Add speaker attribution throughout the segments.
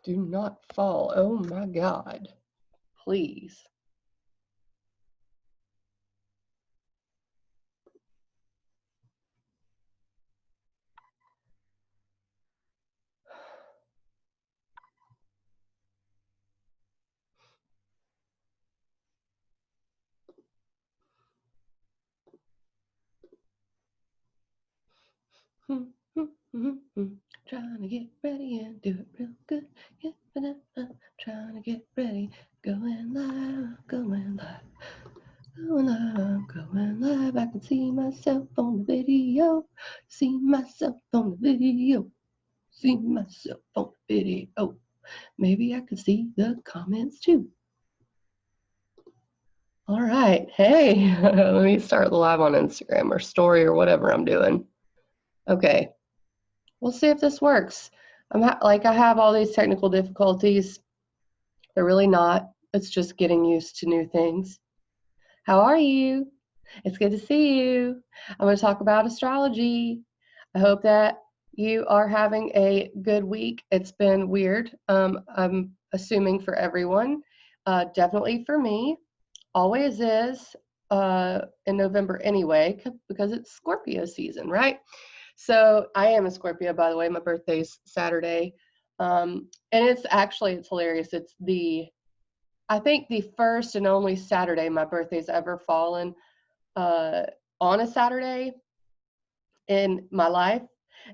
Speaker 1: Do not fall. Oh my God. Please. Trying to get ready and do it real good. Trying to get ready. Going live, going live. Going live, going live. I can see myself on the video. See myself on the video. See myself on the video. Maybe I could see the comments too. All right. Hey, let me start the live on Instagram or story or whatever I'm doing. Okay. We'll see if this works. I have all these technical difficulties. They're really not. It's just getting used to new things. How are you? It's good to see you. I'm going to talk about astrology. I hope that you are having a good week. It's been weird. I'm assuming for everyone, definitely for me. Always is in November anyway, because it's Scorpio season, right? So I am a Scorpio, by the way. My birthday's Saturday. And it's hilarious. I think the first and only Saturday my birthday's ever fallen on a Saturday in my life.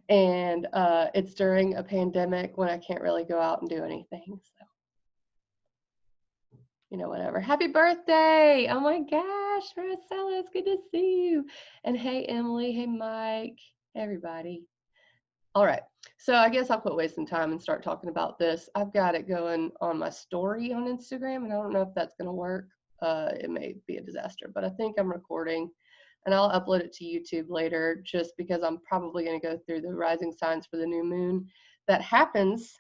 Speaker 1: And it's during a pandemic when I can't really go out and do anything. So, whatever. Happy birthday. Oh my gosh, Maricela, it's good to see you. And hey, Emily. Hey, Mike. Hey, everybody. All right. So I guess I'll quit wasting time and start talking about this. I've got it going on my story on Instagram, and I don't know if that's going to work. It may be a disaster, but I think I'm recording, and I'll upload it to YouTube later just because I'm probably going to go through the rising signs for the new moon. That happens,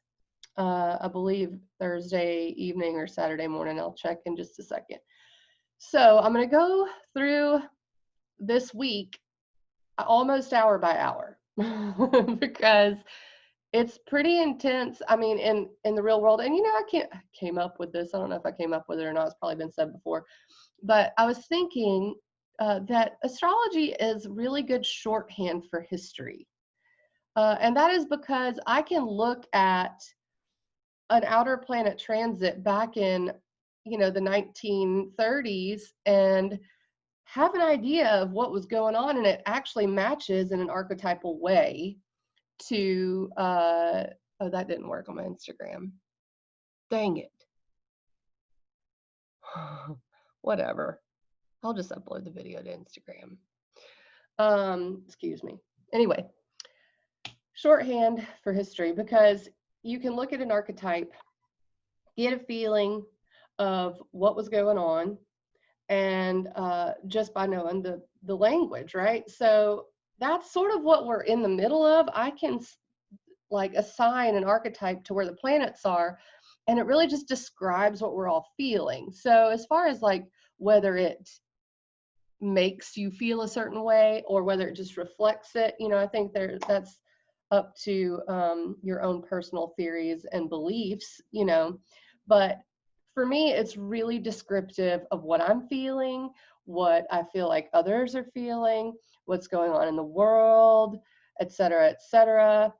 Speaker 1: I believe, Thursday evening or Saturday morning. I'll check in just a second. So I'm going to go through this week almost hour by hour because it's pretty intense. I mean, in the real world, and I came up with this. I don't know if I came up with it or not. It's probably been said before, but I was thinking that astrology is really good shorthand for history, and that is because I can look at an outer planet transit back in, the 1930s and have an idea of what was going on, and it actually matches in an archetypal way to oh, that didn't work on my Instagram. Dang it. Whatever. I'll just upload the video to Instagram. Excuse me. Anyway, shorthand for history, because you can look at an archetype, get a feeling of what was going on, and just by knowing the language, right? So that's sort of what we're in the middle of. I can assign an archetype to where the planets are, and it really just describes what we're all feeling. So as far as whether it makes you feel a certain way or whether it just reflects it, I think that's up to your own personal theories and beliefs, but for me, it's really descriptive of what I'm feeling, what I feel like others are feeling, what's going on in the world, et cetera, et cetera.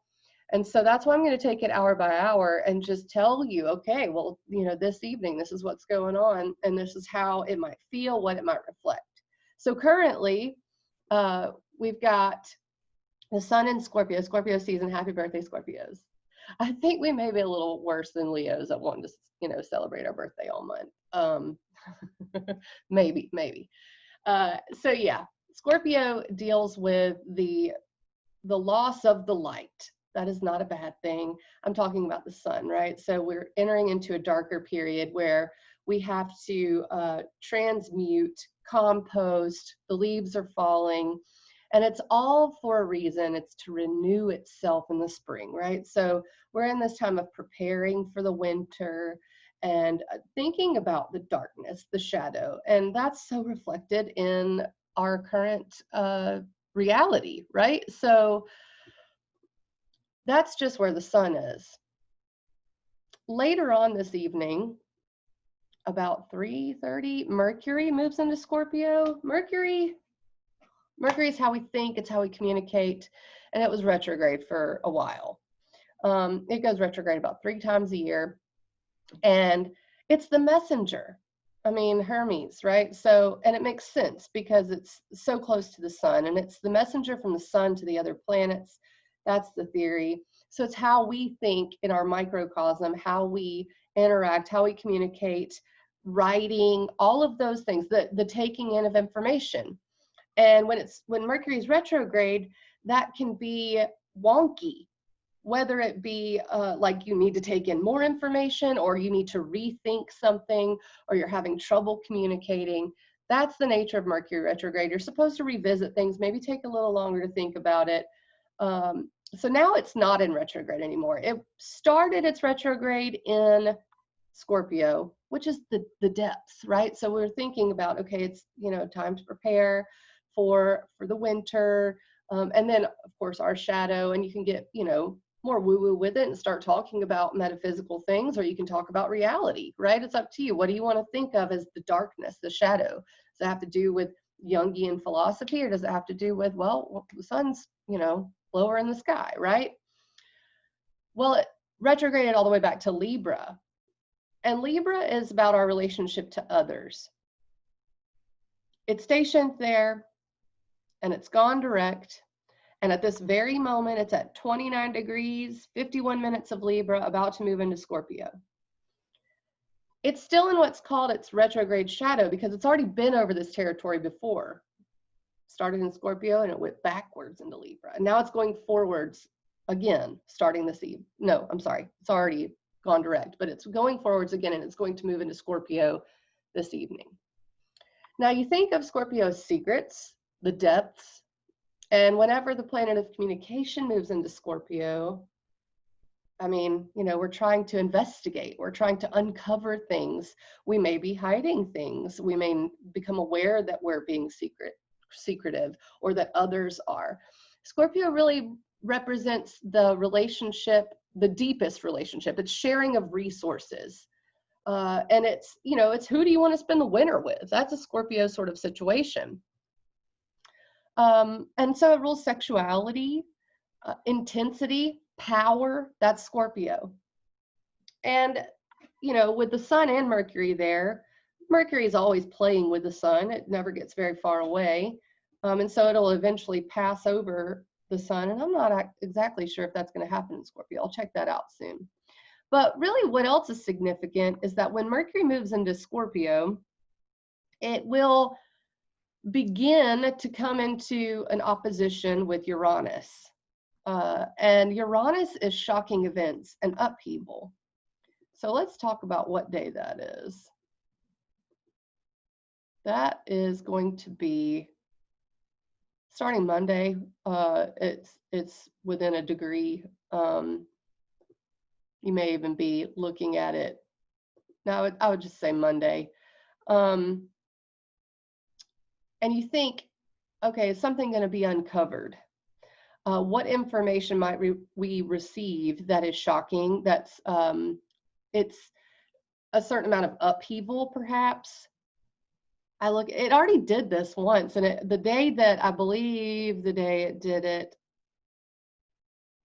Speaker 1: And so that's why I'm going to take it hour by hour and just tell you, okay, well, this evening, this is what's going on, and this is how it might feel, what it might reflect. So currently, we've got the sun in Scorpio season. Happy birthday, Scorpios. I think we may be a little worse than Leos that want to, celebrate our birthday all month. Maybe. So yeah, Scorpio deals with the loss of the light. That is not a bad thing. I'm talking about the sun, right? So we're entering into a darker period where we have to transmute, compost, the leaves are falling, and it's all for a reason. It's to renew itself in the spring, right? So we're in this time of preparing for the winter and thinking about the darkness, the shadow, and that's so reflected in our current reality, right? So that's just where the sun is. later on this evening, about 3:30, Mercury moves into Scorpio. Mercury is how we think, it's how we communicate, and it was retrograde for a while. It goes retrograde about 3 times a year, and it's the messenger. I mean, Hermes, right? So, and it makes sense because it's so close to the sun, and it's the messenger from the sun to the other planets. That's the theory. So it's how we think in our microcosm, how we interact, how we communicate, writing, all of those things, the taking in of information. And when Mercury is retrograde, that can be wonky, whether it be like you need to take in more information, or you need to rethink something, or you're having trouble communicating. That's the nature of Mercury retrograde. You're supposed to revisit things, maybe take a little longer to think about it. So now it's not in retrograde anymore. It started its retrograde in Scorpio, which is the depths, right? So we're thinking about, okay, it's, time to prepare for the winter. And then of course our shadow, and you can get, more woo-woo with it and start talking about metaphysical things, or you can talk about reality, right? It's up to you. What do you want to think of as the darkness, the shadow? Does it have to do with Jungian philosophy, or does it have to do with, well, the sun's, lower in the sky, right? Well, it retrograded all the way back to Libra. And Libra is about our relationship to others. It's stationed there, and it's gone direct. And at this very moment, it's at 29 degrees, 51 minutes of Libra, about to move into Scorpio. It's still in what's called its retrograde shadow because it's already been over this territory before. Started in Scorpio and it went backwards into Libra. And now it's going forwards again, starting this eve. No, I'm sorry. It's already gone direct, but it's going forwards again, and it's going to move into Scorpio this evening. Now you think of Scorpio's secrets, the depths, and whenever the planet of communication moves into Scorpio, I mean, we're trying to investigate, we're trying to uncover things. We may be hiding things. We may become aware that we're being secretive, or that others are. Scorpio really represents the relationship, the deepest relationship. It's sharing of resources. And it's, it's who do you want to spend the winter with? That's a Scorpio sort of situation. And so it rules sexuality, intensity, power. That's Scorpio. And, with the sun and Mercury there, Mercury is always playing with the sun. It never gets very far away. And so it'll eventually pass over the sun. And I'm not exactly sure if that's going to happen in Scorpio. I'll check that out soon. But really what else is significant is that when Mercury moves into Scorpio, it will begin to come into an opposition with Uranus. And Uranus is shocking events and upheaval. So let's talk about what day that is. That is going to be starting Monday. It's within a degree. You may even be looking at it. Now, I would just say Monday. And you think, okay, is something going to be uncovered? What information might we receive that is shocking? That's it's a certain amount of upheaval, perhaps. It already did this once, and the day that I believe the day it did it.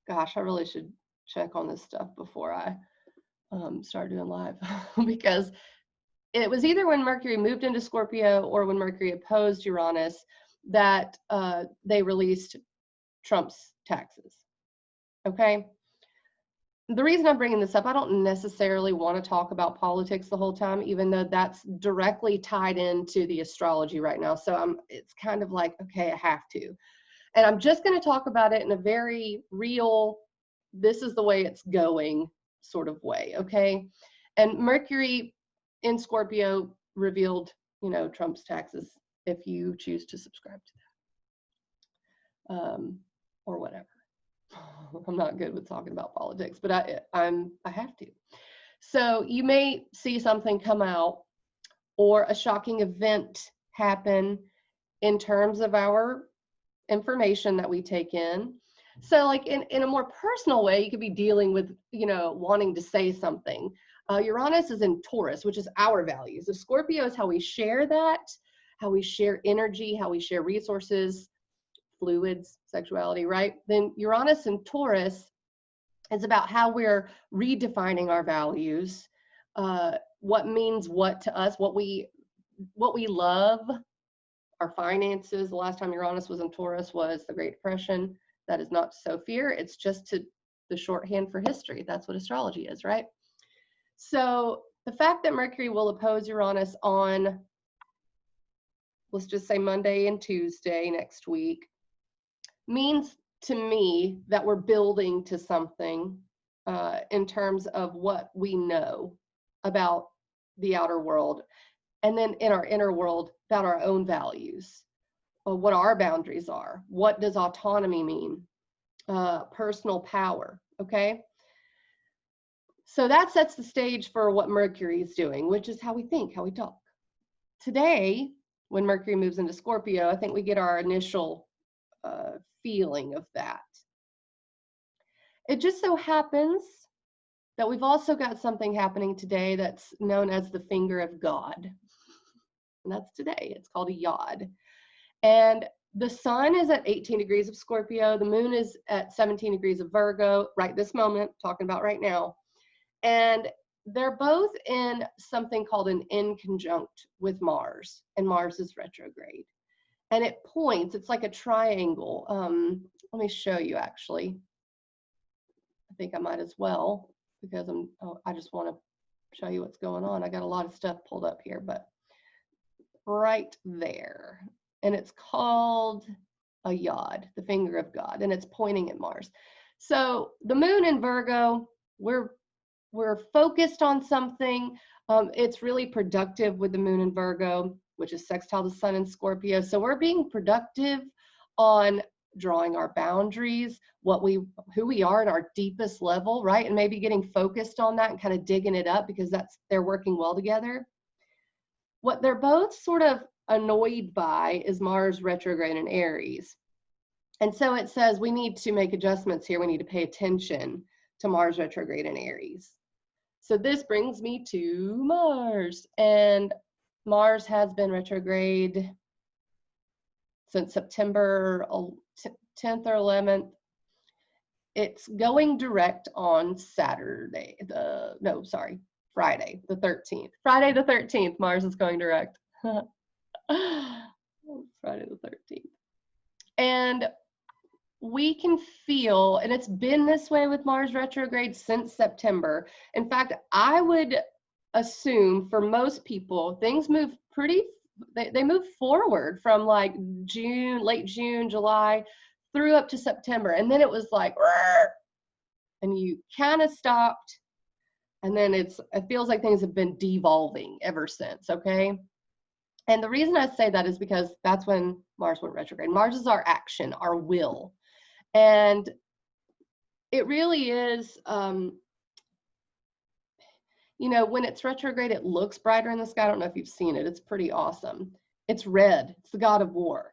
Speaker 1: Gosh, I really should check on this stuff before I start doing live because it was either when Mercury moved into Scorpio or when Mercury opposed Uranus that they released Trump's taxes. Okay. The reason I'm bringing this up, I don't necessarily want to talk about politics the whole time, even though that's directly tied into the astrology right now. So it's kind of like, okay, I have to. And I'm just going to talk about it in a very real, this is the way it's going sort of way, okay? And Mercury in Scorpio revealed, Trump's taxes, if you choose to subscribe to that, or whatever. I'm not good with talking about politics, but I have to. So you may see something come out or a shocking event happen in terms of our information that we take in. So like in a more personal way, you could be dealing with, wanting to say something. Uranus is in Taurus, which is our values. So Scorpio is how we share that, how we share energy, how we share resources, fluids, sexuality, right? Then Uranus in Taurus is about how we're redefining our values, what means what to us, what we love, our finances. The last time Uranus was in Taurus was the Great Depression. That is not to sow fear. It's just the shorthand for history. That's what astrology is, right? So the fact that Mercury will oppose Uranus on, let's just say Monday and Tuesday next week, means to me that we're building to something in terms of what we know about the outer world, and then in our inner world about our own values, what our boundaries are, what does autonomy mean, personal power, okay? So that sets the stage for what Mercury is doing, which is how we think, how we talk. Today, when Mercury moves into Scorpio, I think we get our initial feeling of that. It just so happens that we've also got something happening today that's known as the finger of God. And that's today. It's called a yod. And the sun is at 18 degrees of Scorpio. The moon is at 17 degrees of Virgo, right this moment, talking about right now. And they're both in something called an inconjunct with Mars, and Mars is retrograde. And it points, it's like a triangle. Let me show you actually. I think I might as well, because I just want to show you what's going on. I got a lot of stuff pulled up here, but right there. And it's called a yod, the finger of God, and it's pointing at Mars. So the moon in Virgo, we're focused on something. It's really productive with the moon in Virgo, which is sextile the sun in Scorpio. So we're being productive on drawing our boundaries, who we are at our deepest level, right? And maybe getting focused on that and kind of digging it up, because they're working well together. What they're both sort of annoyed by is Mars retrograde in Aries. And so it says we need to make adjustments here. We need to pay attention to Mars retrograde in Aries. So this brings me to Mars. And Mars has been retrograde since September 10th or 11th. It's going direct on Friday the 13th. Friday the 13th, Mars is going direct. Friday the 13th. And we can feel, and it's been this way with Mars retrograde since September. In fact, I would assume for most people, things move they move forward from like June, late June, July, through up to September. And then it was like, and you kind of stopped. And then it feels like things have been devolving ever since, okay? And the reason I say that is because that's when Mars went retrograde. Mars is our action, our will. And it really is, when it's retrograde, it looks brighter in the sky. I don't know if you've seen it. It's pretty awesome. It's red. It's the god of war.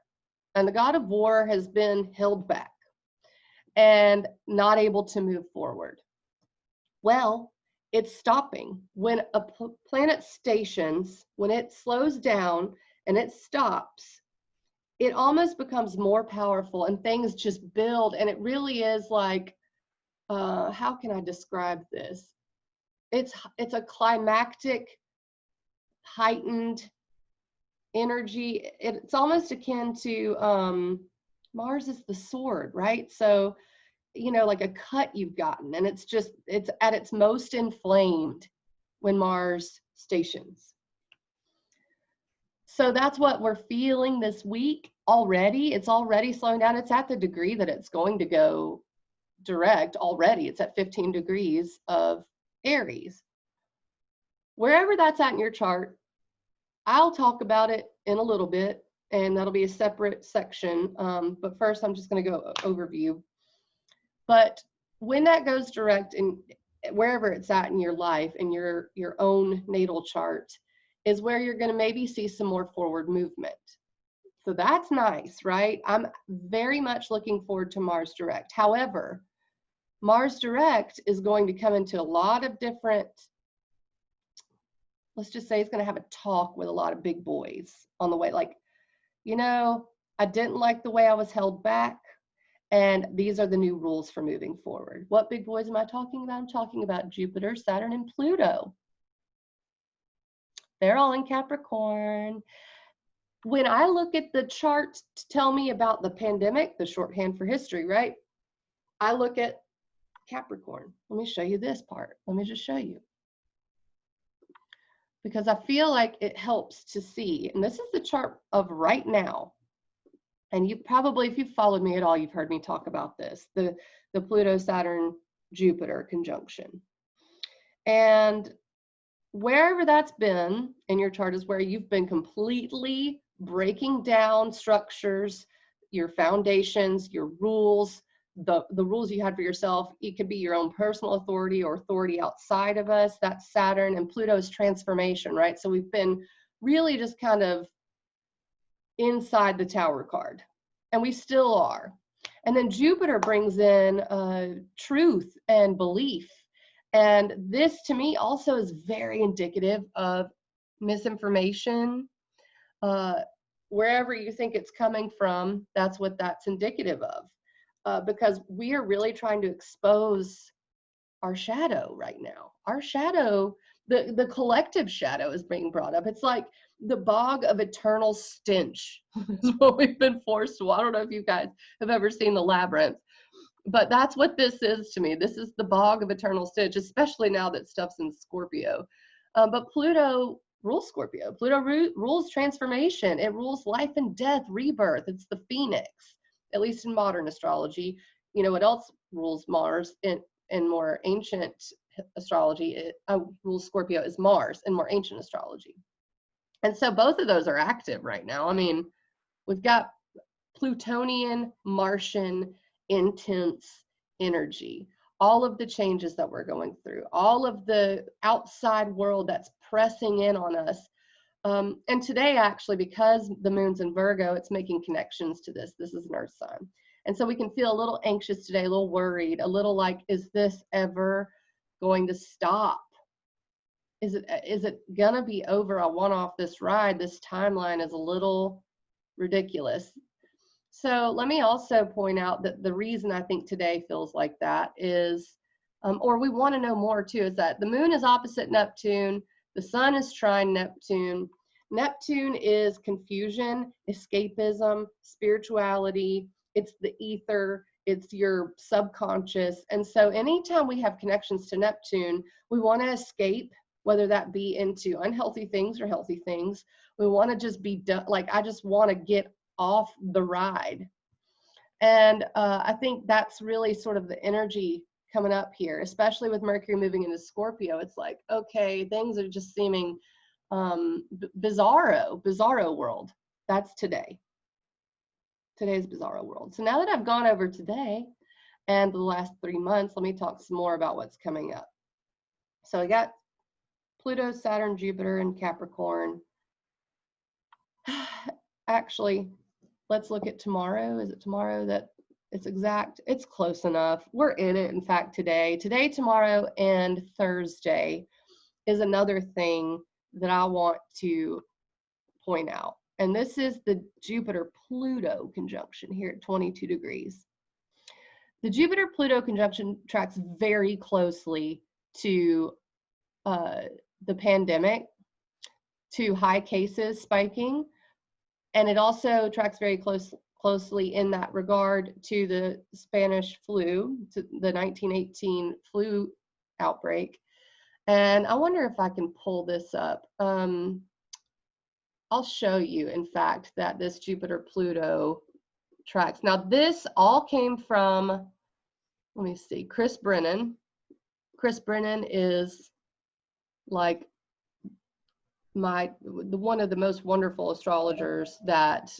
Speaker 1: And the god of war has been held back and not able to move forward. Well, it's stopping. When a planet stations, when it slows down and it stops, it almost becomes more powerful and things just build. And it really is like, how can I describe this? It's a climactic, heightened energy. It's almost akin to Mars is the sword, right? So, like a cut you've gotten, and it's at its most inflamed when Mars stations. So that's what we're feeling this week already. It's already slowing down. It's at the degree that it's going to go direct already. It's at 15 degrees of Aries. Wherever that's at in your chart, I'll talk about it in a little bit, and that'll be a separate section. But first, I'm just going to go overview. But when that goes direct, and wherever it's at in your life, in your own natal chart, is where you're going to maybe see some more forward movement. So that's nice, right? I'm very much looking forward to Mars direct. However, Mars direct is going to come into a lot of different, let's just say it's going to have a talk with a lot of big boys on the way. Like, you know, I didn't like the way I was held back, and these are the new rules for moving forward. What big boys am I talking about? I'm talking about Jupiter, Saturn, and Pluto. They're all in Capricorn. When I look at the chart to tell me about the pandemic, the shorthand for history, right? I look at Capricorn. Let me show you this part. Let me just show you. Because I feel like it helps to see. And this is the chart of right now. And you probably, if you've followed me at all, you've heard me talk about this, the Pluto, Saturn, Jupiter conjunction. And wherever that's been in your chart is where you've been completely breaking down structures, your foundations, your rules, the rules you had for yourself. It could be your own personal authority or authority outside of us. That's Saturn, and Pluto's transformation, right? So we've been really just kind of inside the Tower card, and we still are. And then Jupiter brings in truth and belief. And this to me also is very indicative of misinformation. Wherever you think it's coming from, that's what that's indicative of. Because we are really trying to expose our shadow right now. Our shadow, the collective shadow is being brought up. It's like the bog of eternal stench is what we've been forced to. I don't know if you guys have ever seen The Labyrinth, but that's what this is to me. This is the bog of eternal stench, especially now that stuff's in Scorpio. But Pluto rules Scorpio. Pluto rules transformation. It rules life and death, rebirth. It's the phoenix, at least in modern astrology. You know what else rules Mars in more ancient astrology? It rules Scorpio is Mars in more ancient astrology. And so both of those are active right now. I mean, we've got Plutonian, Martian, intense energy, all of the changes that we're going through, all of the outside world that's pressing in on us. And today, actually, because the moon's in Virgo, it's making connections to this. This is an earth sign. And so we can feel a little anxious today, a little worried, a little like, is this ever going to stop? Is it gonna be over? I want off this ride. This timeline is a little ridiculous. So let me also point out that the reason I think today feels like that is, or we want to know more too, is that the moon is opposite Neptune, the sun is trine Neptune. Neptune is confusion, escapism, spirituality, it's the ether, it's your subconscious. And so anytime we have connections to Neptune, we want to escape, whether that be into unhealthy things or healthy things. We want to just be done, like I just want to get off the ride. And I think that's really sort of the energy coming up here, especially with Mercury moving into Scorpio. It's like, okay, things are just seeming bizarro world. That's today. Today's bizarro world. So now that I've gone over today and the last 3 months, let me talk some more about what's coming up. So I got Pluto, Saturn, Jupiter, and Capricorn. Actually, let's look at tomorrow. Is it tomorrow that it's exact? It's close enough. We're in it, in fact, today. Today, tomorrow, and Thursday is another thing that I want to point out. And this is the Jupiter-Pluto conjunction here at 22 degrees. The Jupiter-Pluto conjunction tracks very closely to the pandemic, to high cases spiking, and it also tracks very closely in that regard to the Spanish flu, to the 1918 flu outbreak. And I wonder if I can pull this up. I'll show you, in fact, that this Jupiter-Pluto tracks. Now, this all came from, let me see, Chris Brennan. Chris Brennan is like one of the most wonderful astrologers that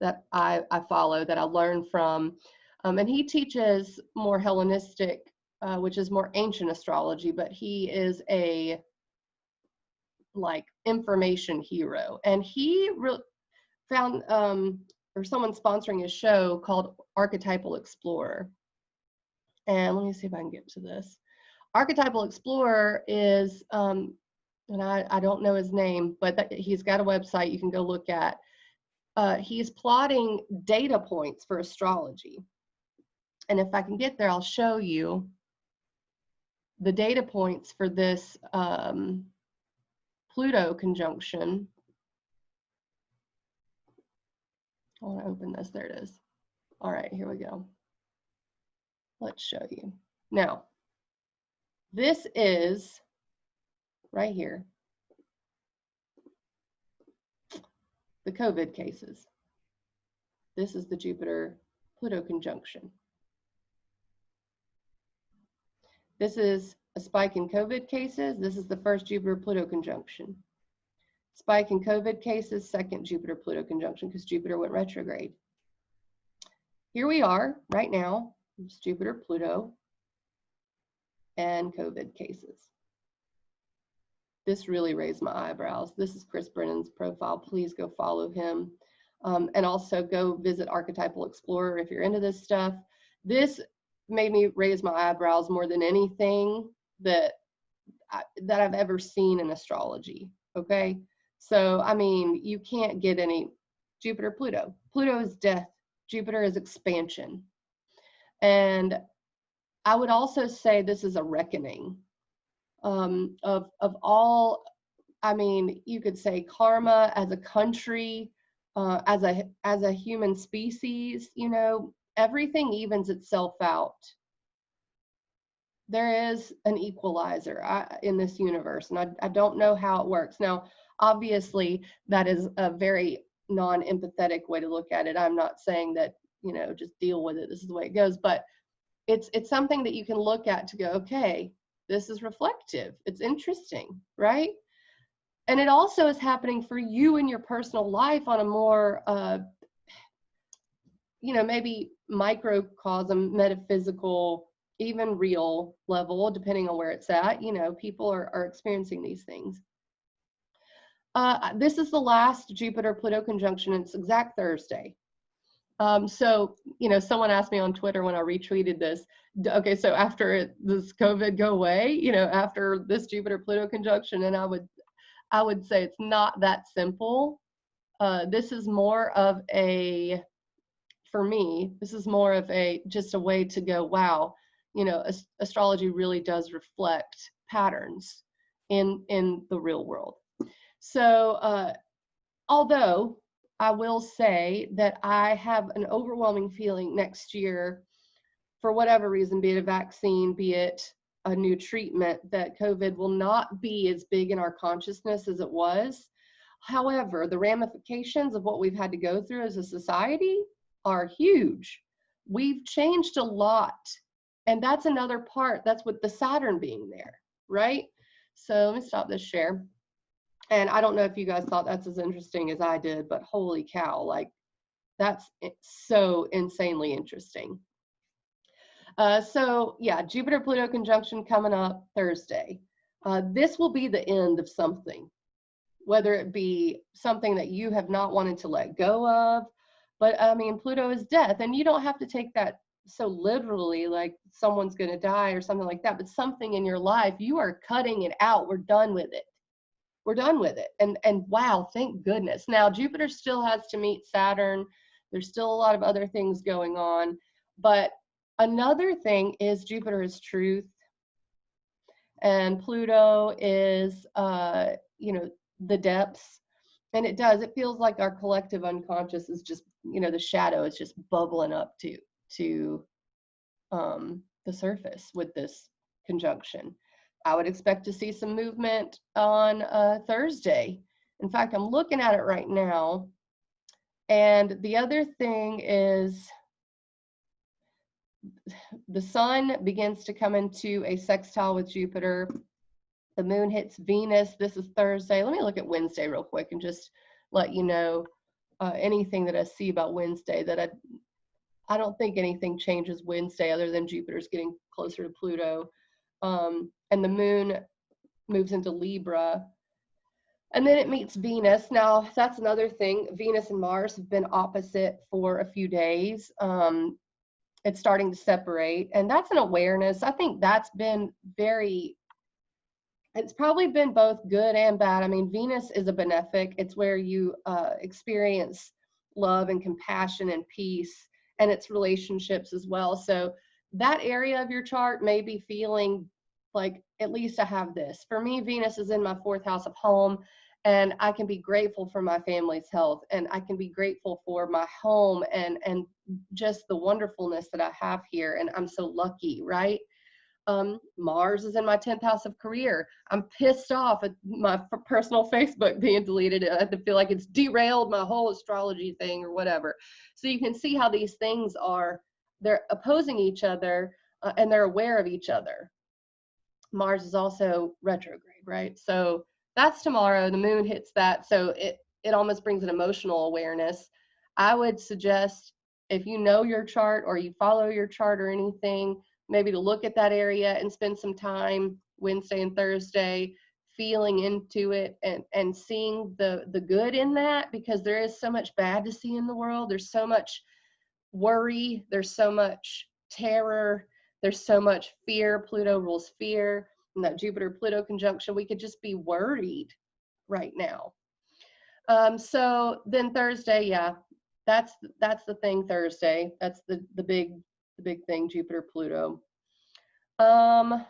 Speaker 1: that I follow, that I learn from, and he teaches more Hellenistic, which is more ancient astrology, but he is a like information hero. And he found, or someone sponsoring his show called Archetypal Explorer. And let me see if I can get to this. Archetypal Explorer is, and I don't know his name, but he's got a website you can go look at. He's plotting data points for astrology. And if I can get there, I'll show you the data points for this Pluto conjunction. I want to open this. There it is. All right, here we go. Let's show you. Now, this is right here, the COVID cases. This is the Jupiter-Pluto conjunction. This is a spike in COVID cases. This is the first Jupiter-Pluto conjunction. Spike in COVID cases, second Jupiter-Pluto conjunction, because Jupiter went retrograde. Here we are right now. It's Jupiter-Pluto and COVID cases. This really raised my eyebrows. This is Chris Brennan's profile. Please go follow him. And also go visit Archetypal Explorer if you're into this stuff. This made me raise my eyebrows more than anything that I've ever seen in astrology, okay? So, I mean, you can't get any Jupiter, Pluto. Pluto is death. Jupiter is expansion. And I would also say this is a reckoning of all, I mean, you could say karma as a country, as a human species, you know, everything evens itself out. There is an equalizer in this universe, and I don't know how it works. Now, obviously, that is a very non-empathetic way to look at it. I'm not saying that, you know, just deal with it. This is the way it goes, but it's something that you can look at to go, okay, this is reflective. It's interesting, right? And it also is happening for you in your personal life on a more, you know, maybe microcosm, metaphysical, even real level, depending on where it's at. You know, people are experiencing these things. This is the last Jupiter-Pluto conjunction. It's exact Thursday. So, you know, someone asked me on Twitter when I retweeted this, okay, so after this COVID go away, you know, after this Jupiter-Pluto conjunction, and I would say it's not that simple. This is more of a, for me, this is more of a, just a way to go, wow, you know, astrology really does reflect patterns in the real world. So, although I will say that I have an overwhelming feeling next year, for whatever reason, be it a vaccine, be it a new treatment, that COVID will not be as big in our consciousness as it was. However, the ramifications of what we've had to go through as a society are huge. We've changed a lot. And that's another part. That's with the Saturn being there, right? So let me stop this share. And I don't know if you guys thought that's as interesting as I did, but holy cow, like that's so insanely interesting. So yeah, Jupiter-Pluto conjunction coming up Thursday. This will be the end of something, whether it be something that you have not wanted to let go of, but I mean, Pluto is death, and you don't have to take that so literally, like someone's going to die or something like that, but something in your life, you are cutting it out. We're done with it. We're done with it. And wow, thank goodness. Now, Jupiter still has to meet Saturn. There's still a lot of other things going on. But another thing is Jupiter is truth. And Pluto is, you know, the depths. And it feels like our collective unconscious is just, you know, the shadow is just bubbling up to the surface with this conjunction. I would expect to see some movement on Thursday. In fact, I'm looking at it right now. And the other thing is the sun begins to come into a sextile with Jupiter. The moon hits Venus. This is Thursday. Let me look at Wednesday real quick and just let you know anything that I see about Wednesday. That I don't think anything changes Wednesday other than Jupiter's getting closer to Pluto. And the moon moves into Libra. And then it meets Venus. Now, that's another thing. Venus and Mars have been opposite for a few days. It's starting to separate, and that's an awareness. I think that's been it's probably been both good and bad. I mean, Venus is a benefic. It's where you experience love and compassion and peace, and it's relationships as well. So that area of your chart may be feeling like, at least I have this. For me, Venus is in my 4th house of home, and I can be grateful for my family's health, and I can be grateful for my home and just the wonderfulness that I have here. And I'm so lucky, right? Mars is in my 10th house of career. I'm pissed off at my personal Facebook being deleted. I feel like it's derailed my whole astrology thing or whatever. So you can see how these things they're opposing each other, and they're aware of each other. Mars is also retrograde, right? So that's tomorrow. The moon hits that. So it almost brings an emotional awareness. I would suggest, if you know your chart or you follow your chart or anything, maybe to look at that area and spend some time Wednesday and Thursday feeling into it and seeing the good in that, because there is so much bad to see in the world. There's so much worry. There's so much terror. There's so much fear. Pluto rules fear. And that Jupiter-Pluto conjunction, we could just be worried right now. So then Thursday, yeah, that's the thing. Thursday, that's the big thing, Jupiter-Pluto. I'm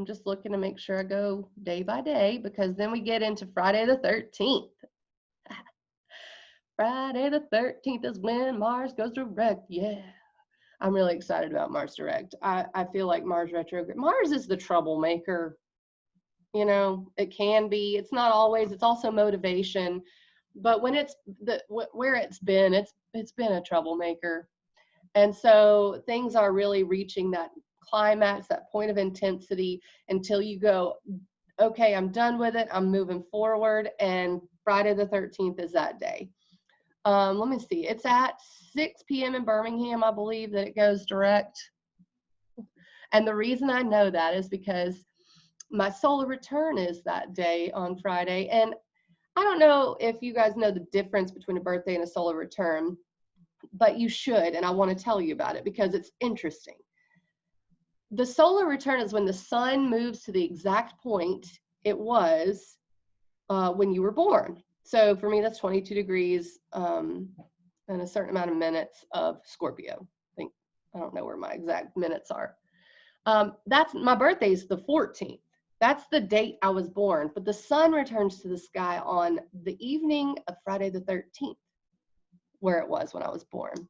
Speaker 1: just looking to make sure I go day by day, because then we get into Friday the 13th. Friday the 13th is when Mars goes direct. Yeah. I'm really excited about Mars direct. I feel like Mars retrograde. Mars is the troublemaker. You know, it can be. It's not always. It's also motivation. But when it's where it's been been a troublemaker. And so things are really reaching that climax, that point of intensity, until you go, okay, I'm done with it. I'm moving forward. And Friday the 13th is that day. Let me see. It's at 6 p.m. in Birmingham, I believe, that it goes direct. And the reason I know that is because my solar return is that day on Friday. And I don't know if you guys know the difference between a birthday and a solar return, but you should. And I want to tell you about it because it's interesting. The solar return is when the sun moves to the exact point it was when you were born. So for me, that's 22 degrees and a certain amount of minutes of Scorpio. I don't know where my exact minutes are. That's my birthday is the 14th. That's the date I was born, but the sun returns to the sky on the evening of Friday the 13th, where it was when I was born.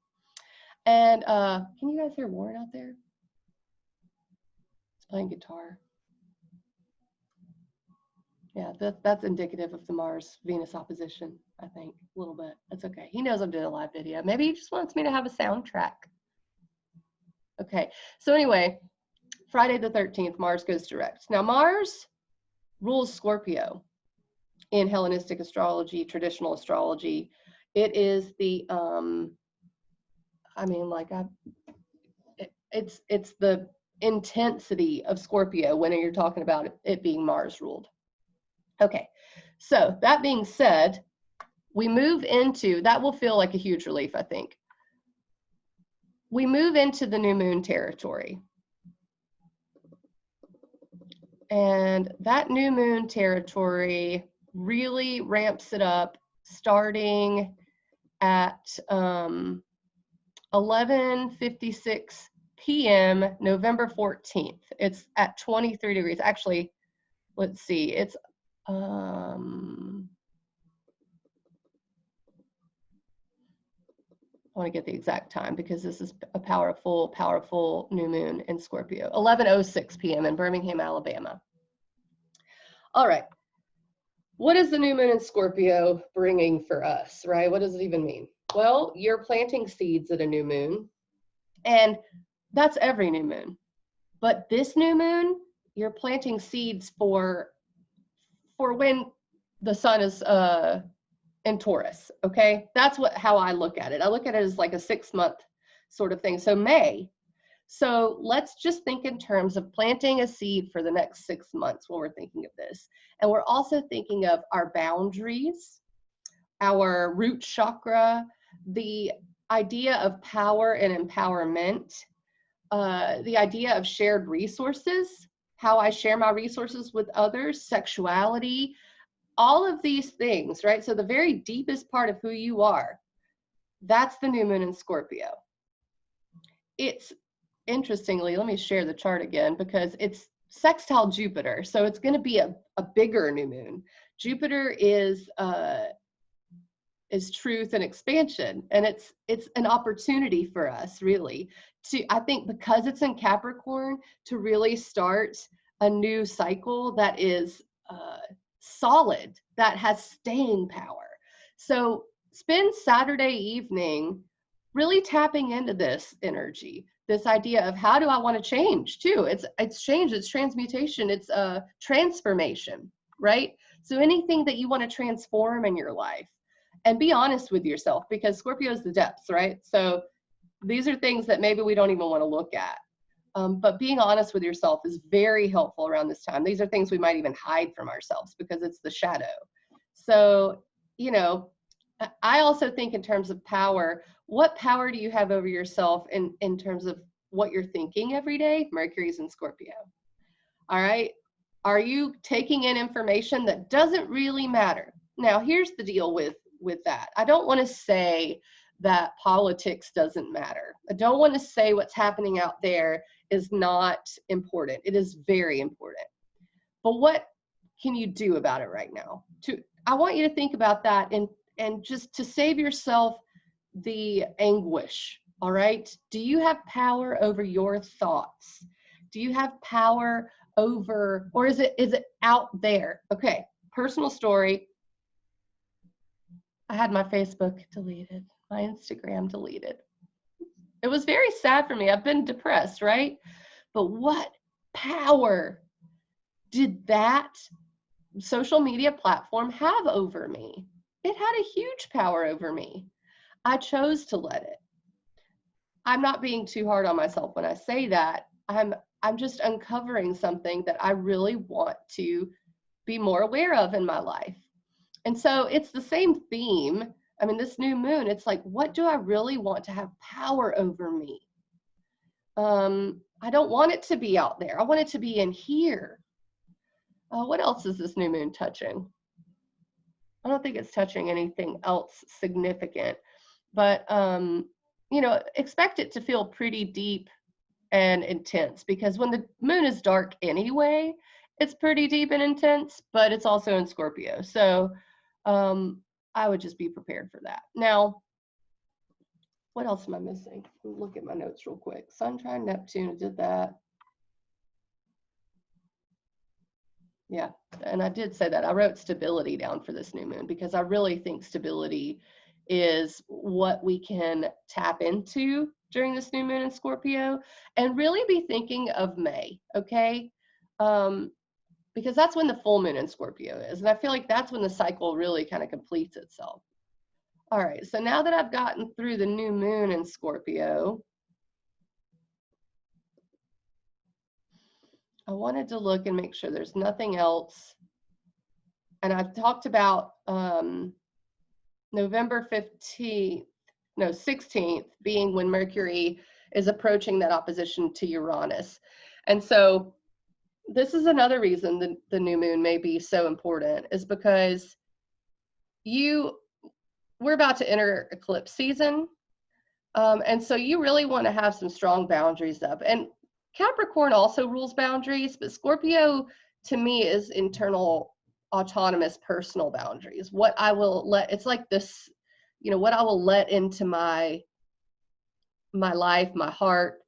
Speaker 1: And can you guys hear Warren out there? He's playing guitar. Yeah, that's indicative of the Mars-Venus opposition, I think, a little bit. That's okay. He knows I'm doing a live video. Maybe he just wants me to have a soundtrack. Okay, so anyway, Friday the 13th, Mars goes direct. Now, Mars rules Scorpio in Hellenistic astrology, traditional astrology. It is the, it's the intensity of Scorpio when you're talking about it being Mars ruled. Okay, so that being said, we move into, that will feel like a huge relief, I think. We move into the new moon territory. And that new moon territory really ramps it up starting at 11:56 p.m. November 14th. It's at 23 degrees. Actually, let's see, it's I want to get the exact time because this is a powerful new moon in Scorpio. 11:06 p.m. in Birmingham, Alabama. All right. What is the new moon in Scorpio bringing for us, right? What does it even mean? Well, you're planting seeds at a new moon, and that's every new moon. But this new moon, you're planting seeds for when the sun is in Taurus, okay? That's how I look at it. I look at it as like a 6-month sort of thing. So May. So let's just think in terms of planting a seed for the next 6 months when we're thinking of this. And we're also thinking of our boundaries, our root chakra, the idea of power and empowerment, the idea of shared resources, how I share my resources with others, sexuality, all of these things, right? So the very deepest part of who you are, that's the new moon in Scorpio. It's interestingly, let me share the chart again because it's sextile Jupiter. So it's going to be a bigger new moon. Jupiter is truth and expansion, and it's an opportunity for us really to, I think, because it's in Capricorn, to really start a new cycle that is solid, that has staying power. So spend Saturday evening really tapping into this energy, this idea of how do I want to change too. It's change, it's transmutation, it's a transformation, right? So anything that you want to transform in your life, and be honest with yourself, because Scorpio is the depths, right? So these are things that maybe we don't even want to look at. But being honest with yourself is very helpful around this time. These are things we might even hide from ourselves because it's the shadow. So, you know, I also think in terms of power, what power do you have over yourself in terms of what you're thinking every day? Mercury's in Scorpio. All right. Are you taking in information that doesn't really matter? Now, here's the deal with that. I don't want to say that politics doesn't matter. I don't want to say what's happening out there is not important. It is very important. But what can you do about it right now? I want you to think about that and just to save yourself the anguish. All right. Do you have power over your thoughts? Do you have power over, or is it out there? Okay. Personal story. I had my Facebook deleted, my Instagram deleted. It was very sad for me. I've been depressed, right? But what power did that social media platform have over me? It had a huge power over me. I chose to let it. I'm not being too hard on myself when I say that. I'm just uncovering something that I really want to be more aware of in my life. And so it's the same theme. I mean, this new moon, it's like, what do I really want to have power over me? I don't want it to be out there. I want it to be in here. What else is this new moon touching? I don't think it's touching anything else significant, but, you know, expect it to feel pretty deep and intense, because when the moon is dark anyway, it's pretty deep and intense, but it's also in Scorpio. So I would just be prepared for that. Now, what else am I missing? Look at my notes real quick. Sun trine Neptune, I did that. Yeah, and I did say that. I wrote stability down for this new moon because I really think stability is what we can tap into during this new moon in Scorpio, and really be thinking of May, okay? Because that's when the full moon in Scorpio is, and I feel like that's when the cycle really kind of completes itself. All right, so now that I've gotten through the new moon in Scorpio, I wanted to look and make sure there's nothing else. And I've talked about November 15th, no, 16th being when Mercury is approaching that opposition to Uranus. And so this is another reason the new moon may be so important, is because we're about to enter eclipse season. And so you really want to have some strong boundaries up. And Capricorn also rules boundaries, but Scorpio to me is internal, autonomous, personal boundaries. What I will let, it's like this, you know, what I will let into my life, my heart,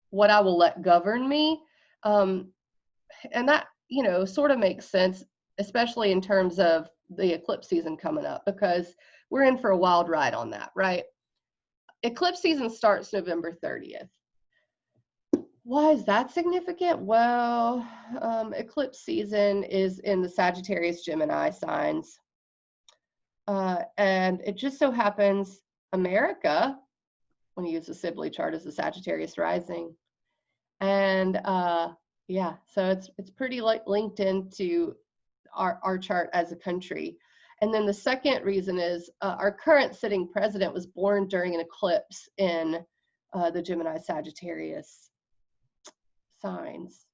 Speaker 1: what I will let govern me. And that, you know, sort of makes sense, especially in terms of the eclipse season coming up, because we're in for a wild ride on that, right? Eclipse season starts November 30th. Why is that significant? Well, eclipse season is in the Sagittarius Gemini signs. And it just so happens America, when you use the Sibley chart, is the Sagittarius rising. And yeah, so it's pretty like linked into our chart as a country. And then the second reason is our current sitting president was born during an eclipse in the Gemini Sagittarius signs.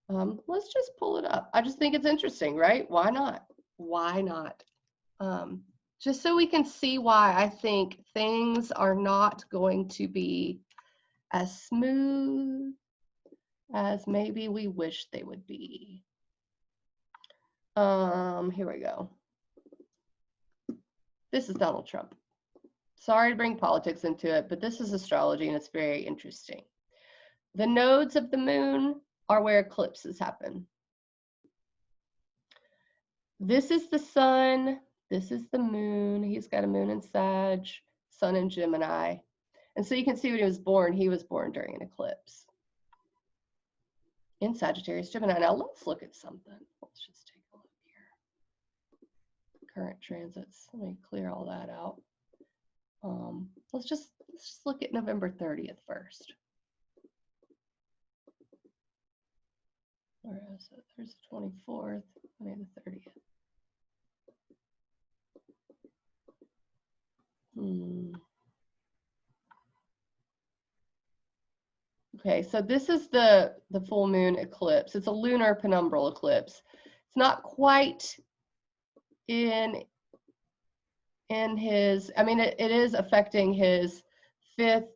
Speaker 1: Let's just pull it up. I just think it's interesting, right? Why not? Why not? Just so we can see why I think things are not going to be as smooth as maybe we wish they would be. Here we go. This is Donald Trump. Sorry to bring politics into it, but this is astrology and it's very interesting. The nodes of the moon are where eclipses happen. This is the sun, this is the moon. He's got a moon in Sag, sun in Gemini. And so you can see when he was born during an eclipse in Sagittarius, Gemini. Now let's look at something. Let's just take a look here. Current transits. Let me clear all that out. Let's just look at November 30th first. Where is it? There's the 24th, I mean the 30th. Okay, so this is the full moon eclipse. It's a lunar penumbral eclipse. It's not quite in his, I mean, it is affecting his 5th,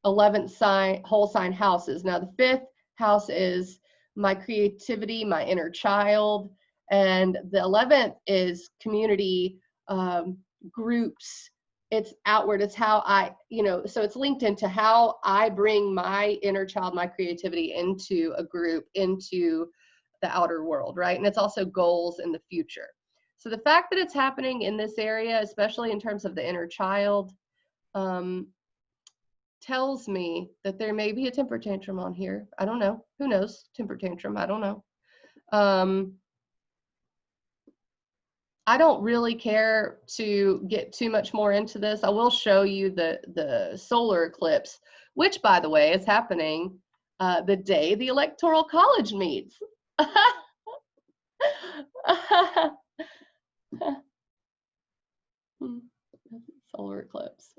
Speaker 1: 11th sign, whole sign houses. Now the 5th house is my creativity, my inner child, and the 11th is community, groups. It's outward. It's how I, so it's linked into how I bring my inner child, my creativity into a group, into the outer world, right? And it's also goals in the future. So the fact that it's happening in this area, especially in terms of the inner child, tells me that there may be a temper tantrum on here. I don't know. Who knows? Temper tantrum. I don't know. I don't really care to get too much more into this. I will show you the solar eclipse, which, by the way, is happening the day the Electoral College meets. Solar eclipse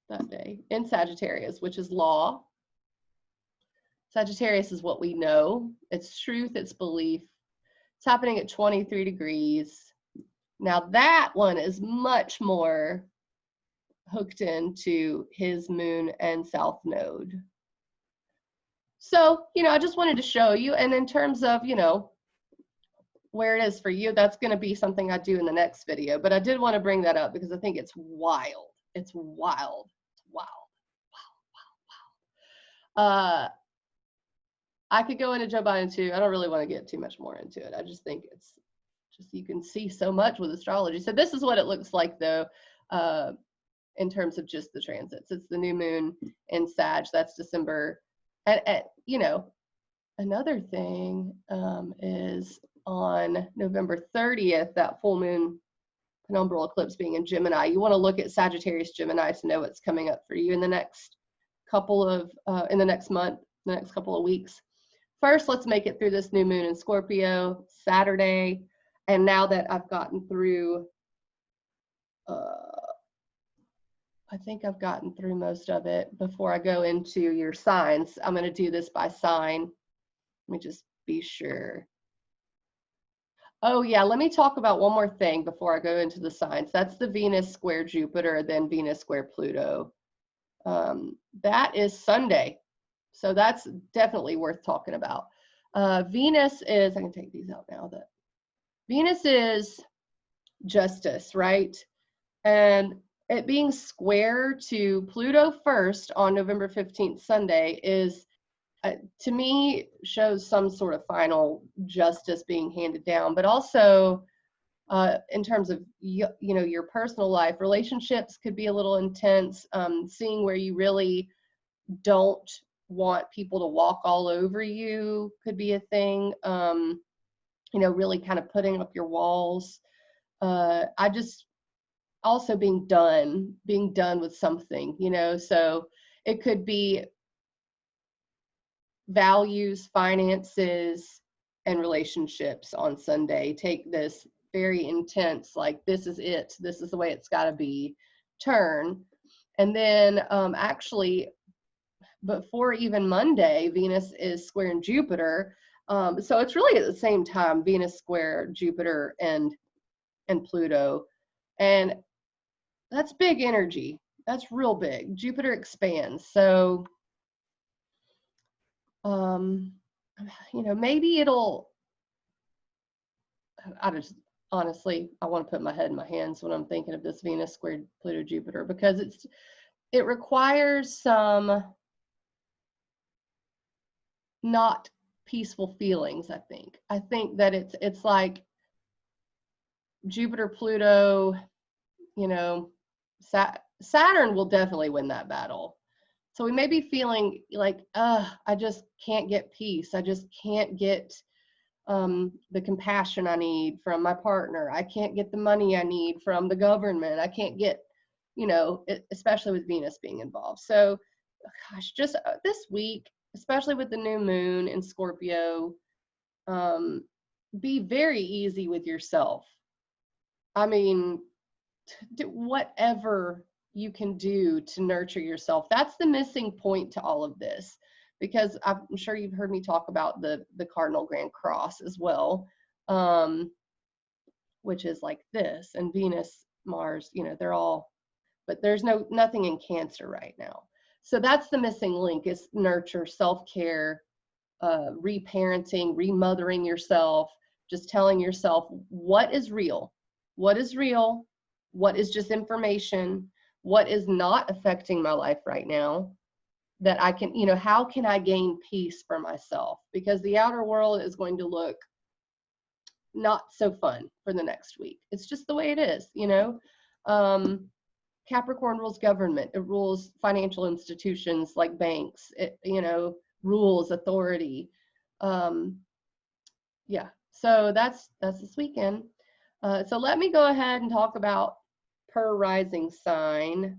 Speaker 1: that day in Sagittarius, which is law. Sagittarius is what we know. It's truth, it's belief. It's happening at 23 degrees. Now that one is much more hooked into his moon and south node. So, I just wanted to show you. And in terms of, where it is for you, that's going to be something I do in the next video. But I did want to bring that up because I think it's wild. It's wild. It's wild. Wow. I could go into Joe Biden too. I don't really want to get too much more into it. I just think it's just, you can see so much with astrology. So this is what it looks like though, in terms of just the transits. It's the new moon in Sag. That's December. And another thing is on November 30th, that full moon penumbral eclipse being in Gemini. You want to look at Sagittarius Gemini to know what's coming up for you in the next couple of, in the next month, the next couple of weeks. First, let's make it through this new moon in Scorpio, Saturday. And now that I've gotten through, I think I've gotten through most of it before I go into your signs. I'm going to do this by sign. Let me just be sure. Oh yeah, let me talk about one more thing before I go into the signs. That's the Venus square Jupiter, then Venus square Pluto. That is Sunday. So that's definitely worth talking about. Venus is, I can take these out now, that Venus is justice, right? And it being square to Pluto first on November 15th, Sunday, is, to me, shows some sort of final justice being handed down, but also in terms of, your personal life, relationships could be a little intense, seeing where you really don't want people to walk all over you could be a thing, really kind of putting up your walls. I just, also being done with something, so it could be values, finances, and relationships on Sunday. Take this very intense, like this is it, this is the way it's got to be turn. And then actually, before even Monday, Venus is squaring Jupiter. So it's really at the same time, Venus square Jupiter and Pluto. And that's big energy. That's real big. Jupiter expands. So, maybe it'll, honestly, I want to put my head in my hands when I'm thinking of this Venus squared Pluto Jupiter, because it requires some not peaceful feelings. I think that it's like Jupiter, Pluto, Saturn will definitely win that battle. So we may be feeling like, I just can't get peace. I just can't get the compassion I need from my partner. I can't get the money I need from the government. I can't get, especially with Venus being involved. So, gosh, just this week, especially with the new moon in Scorpio, be very easy with yourself. I mean, do whatever you can do to nurture yourself. That's the missing point to all of this, because I'm sure you've heard me talk about the Cardinal Grand Cross as well, which is like this, and Venus, Mars, they're all, but there's nothing in Cancer right now. So that's the missing link, is nurture, self-care, reparenting, remothering yourself, just telling yourself what is real, what is real, what is just information, what is not affecting my life right now, that I can, how can I gain peace for myself? Because the outer world is going to look not so fun for the next week. It's just the way it is, Capricorn rules government. It rules financial institutions like banks. It, rules authority. Yeah. So that's this weekend. So let me go ahead and talk about per rising sign.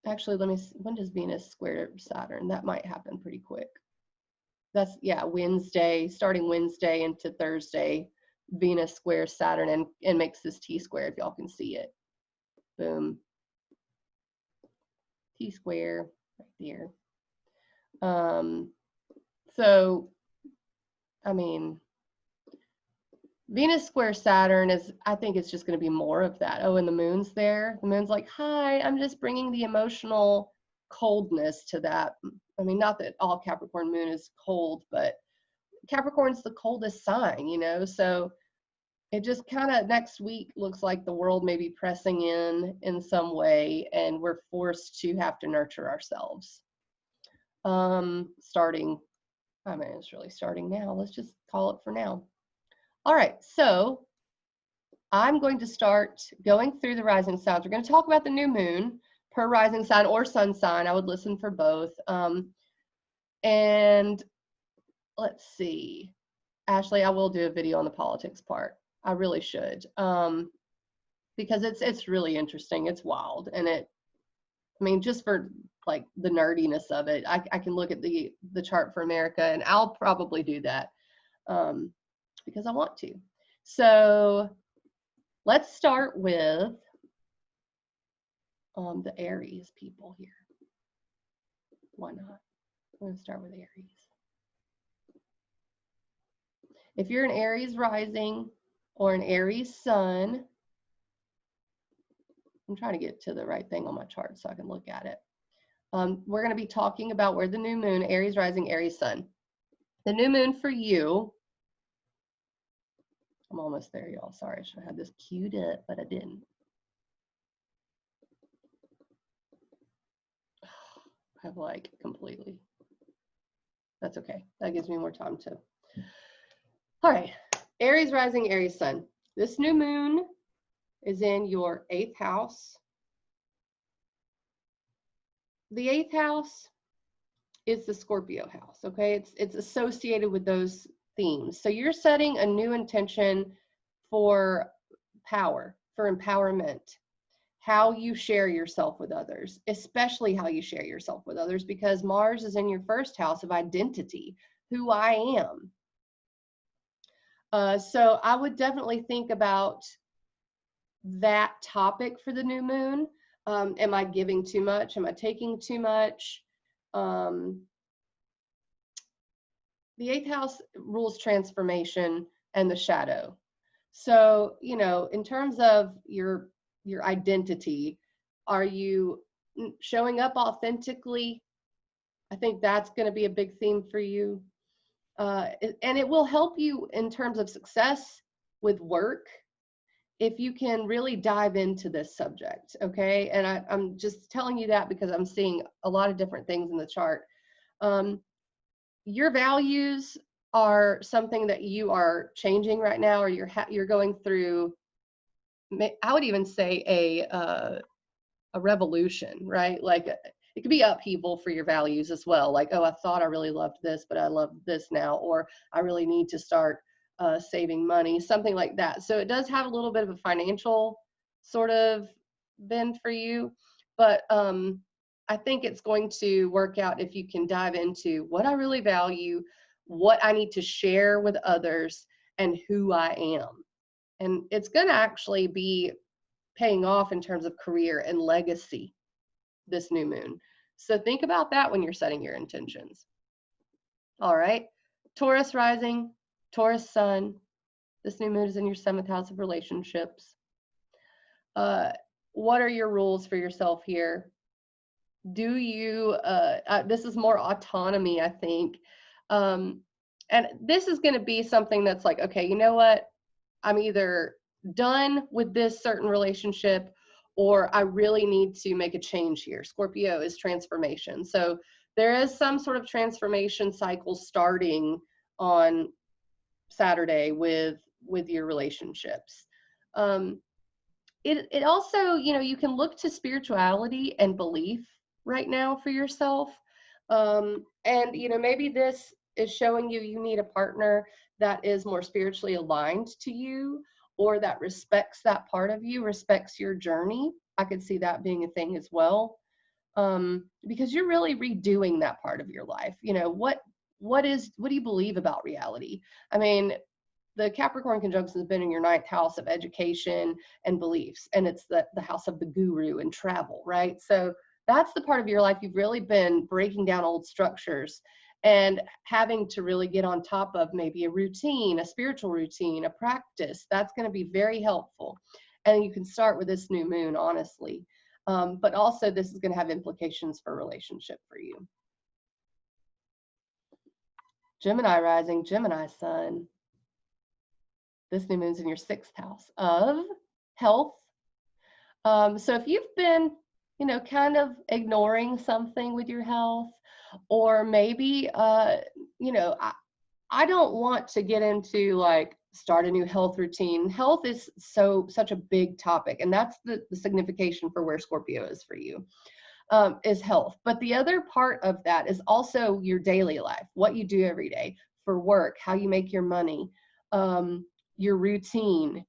Speaker 1: Actually, let me see, when does Venus square Saturn? That might happen pretty quick. That's, Wednesday, starting Wednesday into Thursday, Venus squares Saturn and makes this T-square, if y'all can see it. Boom. T-square right there. So, I mean, Venus square Saturn is, I think it's just going to be more of that. Oh, and the moon's there. The moon's like, hi, I'm just bringing the emotional coldness to that. I mean, not that all Capricorn moon is cold, but Capricorn's the coldest sign, so it just kind of next week looks like the world may be pressing in some way, and we're forced to have to nurture ourselves. It's really starting now. Let's just call it for now. All right, so I'm going to start going through the rising signs. We're going to talk about the new moon per rising sign or sun sign. I would listen for both. And let's see. Ashley, I will do a video on the politics part. I really should, because it's really interesting. It's wild, and just for like the nerdiness of it, I can look at the chart for America, and I'll probably do that because I want to. So let's start with the Aries people here. Why not? I'm going to start with Aries. If you're an Aries rising or an Aries sun, I'm trying to get to the right thing on my chart so I can look at it. We're going to be talking about where the new moon, Aries rising, Aries sun. The new moon for you, I'm almost there, y'all. Sorry, I should have had this queued up, but I didn't. I have like completely. That's okay. That gives me more time to. All right, Aries rising, Aries sun. This new moon is in your 8th house. The 8th house is the Scorpio house, okay? It's associated with those themes. So you're setting a new intention for power, for empowerment, how you share yourself with others, especially how you share yourself with others, because Mars is in your first house of identity, who I am. So I would definitely think about that topic for the new moon. Am I giving too much? Am I taking too much? The eighth house rules transformation and the shadow. So, you know, in terms of your identity, are you showing up authentically? I think that's going to be a big theme for you. And it will help you in terms of success with work if you can really dive into this subject, okay? And I'm just telling you that because I'm seeing a lot of different things in the chart. Your values are something that you are changing right now, or you're going through, I would even say a revolution, right? Like it could be upheaval for your values as well. Like, oh, I thought I really loved this, but I love this now, or I really need to start saving money, something like that. So it does have a little bit of a financial sort of bend for you, but I think it's going to work out if you can dive into what I really value, what I need to share with others, and who I am. And it's going to actually be paying off in terms of career and legacy this new moon. So think about that when you're setting your intentions. All right. Taurus rising, Taurus sun. This new moon is in your 7th house of relationships. What are your rules for yourself here? Do you, this is more autonomy, I think. And this is going to be something that's like, okay, you know what? I'm either done with this certain relationship or I really need to make a change here. Scorpio is transformation. So there is some sort of transformation cycle starting on Saturday with your relationships. It also, you know, you can look to spirituality and belief right now for yourself. And, you know, maybe this is showing you need a partner that is more spiritually aligned to you, or that respects that part of you, respects your journey. I could see that being a thing as well. Because you're really redoing that part of your life. You know, what do you believe about reality? I mean, the Capricorn conjunction has been in your 9th house of education and beliefs, and it's the house of the guru and travel, right? So that's the part of your life you've really been breaking down old structures and having to really get on top of maybe a routine, a spiritual routine, a practice. That's going to be very helpful. And you can start with this new moon, honestly. But also this is going to have implications for relationship for you. Gemini rising, Gemini sun. This new moon's in your 6th house of health. So if you've been, you know, kind of ignoring something with your health, or maybe, you know, I don't want to get into like start a new health routine. Health is such a big topic, and that's the signification for where Scorpio is for you, is health. But the other part of that is also your daily life, what you do every day for work, how you make your money, your routine,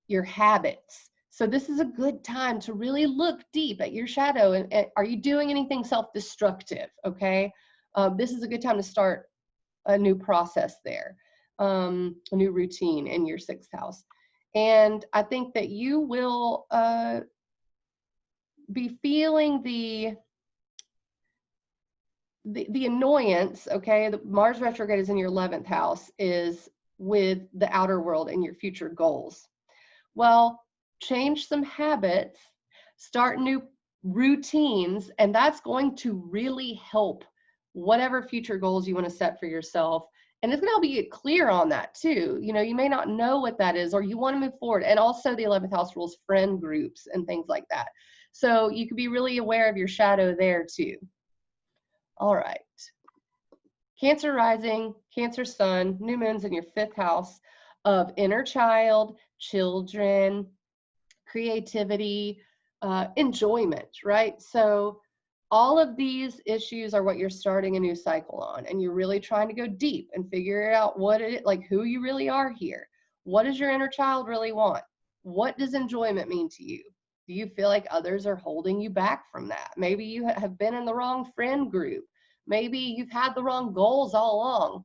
Speaker 1: your habits. So this is a good time to really look deep at your shadow. And are you doing anything self-destructive? Okay. This is a good time to start a new process there, a new routine in your 6th house. And I think that you will be feeling the annoyance, okay? The Mars retrograde is in your 11th house, is with the outer world and your future goals. Well, change some habits, start new routines, and that's going to really help whatever future goals you want to set for yourself. And it's going to help you get clear on that too. You know, you may not know what that is, or you want to move forward. And also the 11th house rules friend groups and things like that. So you could be really aware of your shadow there too. All right. Cancer rising, Cancer sun, new moon's in your 5th house of inner child, children, creativity, enjoyment, right? So all of these issues are what you're starting a new cycle on, and you're really trying to go deep and figure out what it, like who you really are here. What does your inner child really want? What does enjoyment mean to you? Do you feel like others are holding you back from that? Maybe you have been in the wrong friend group. Maybe you've had the wrong goals all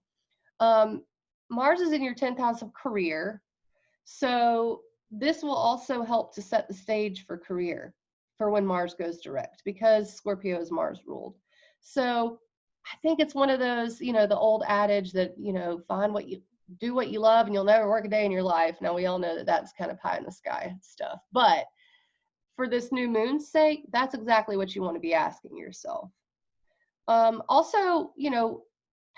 Speaker 1: along. Mars is in your 10th house of career. So this will also help to set the stage for career for when Mars goes direct, because Scorpio is Mars ruled. So I think it's one of those, the old adage that, do what you love and you'll never work a day in your life. Now we all know that that's kind of pie in the sky stuff, but for this new moon's sake, that's exactly what you want to be asking yourself. Also,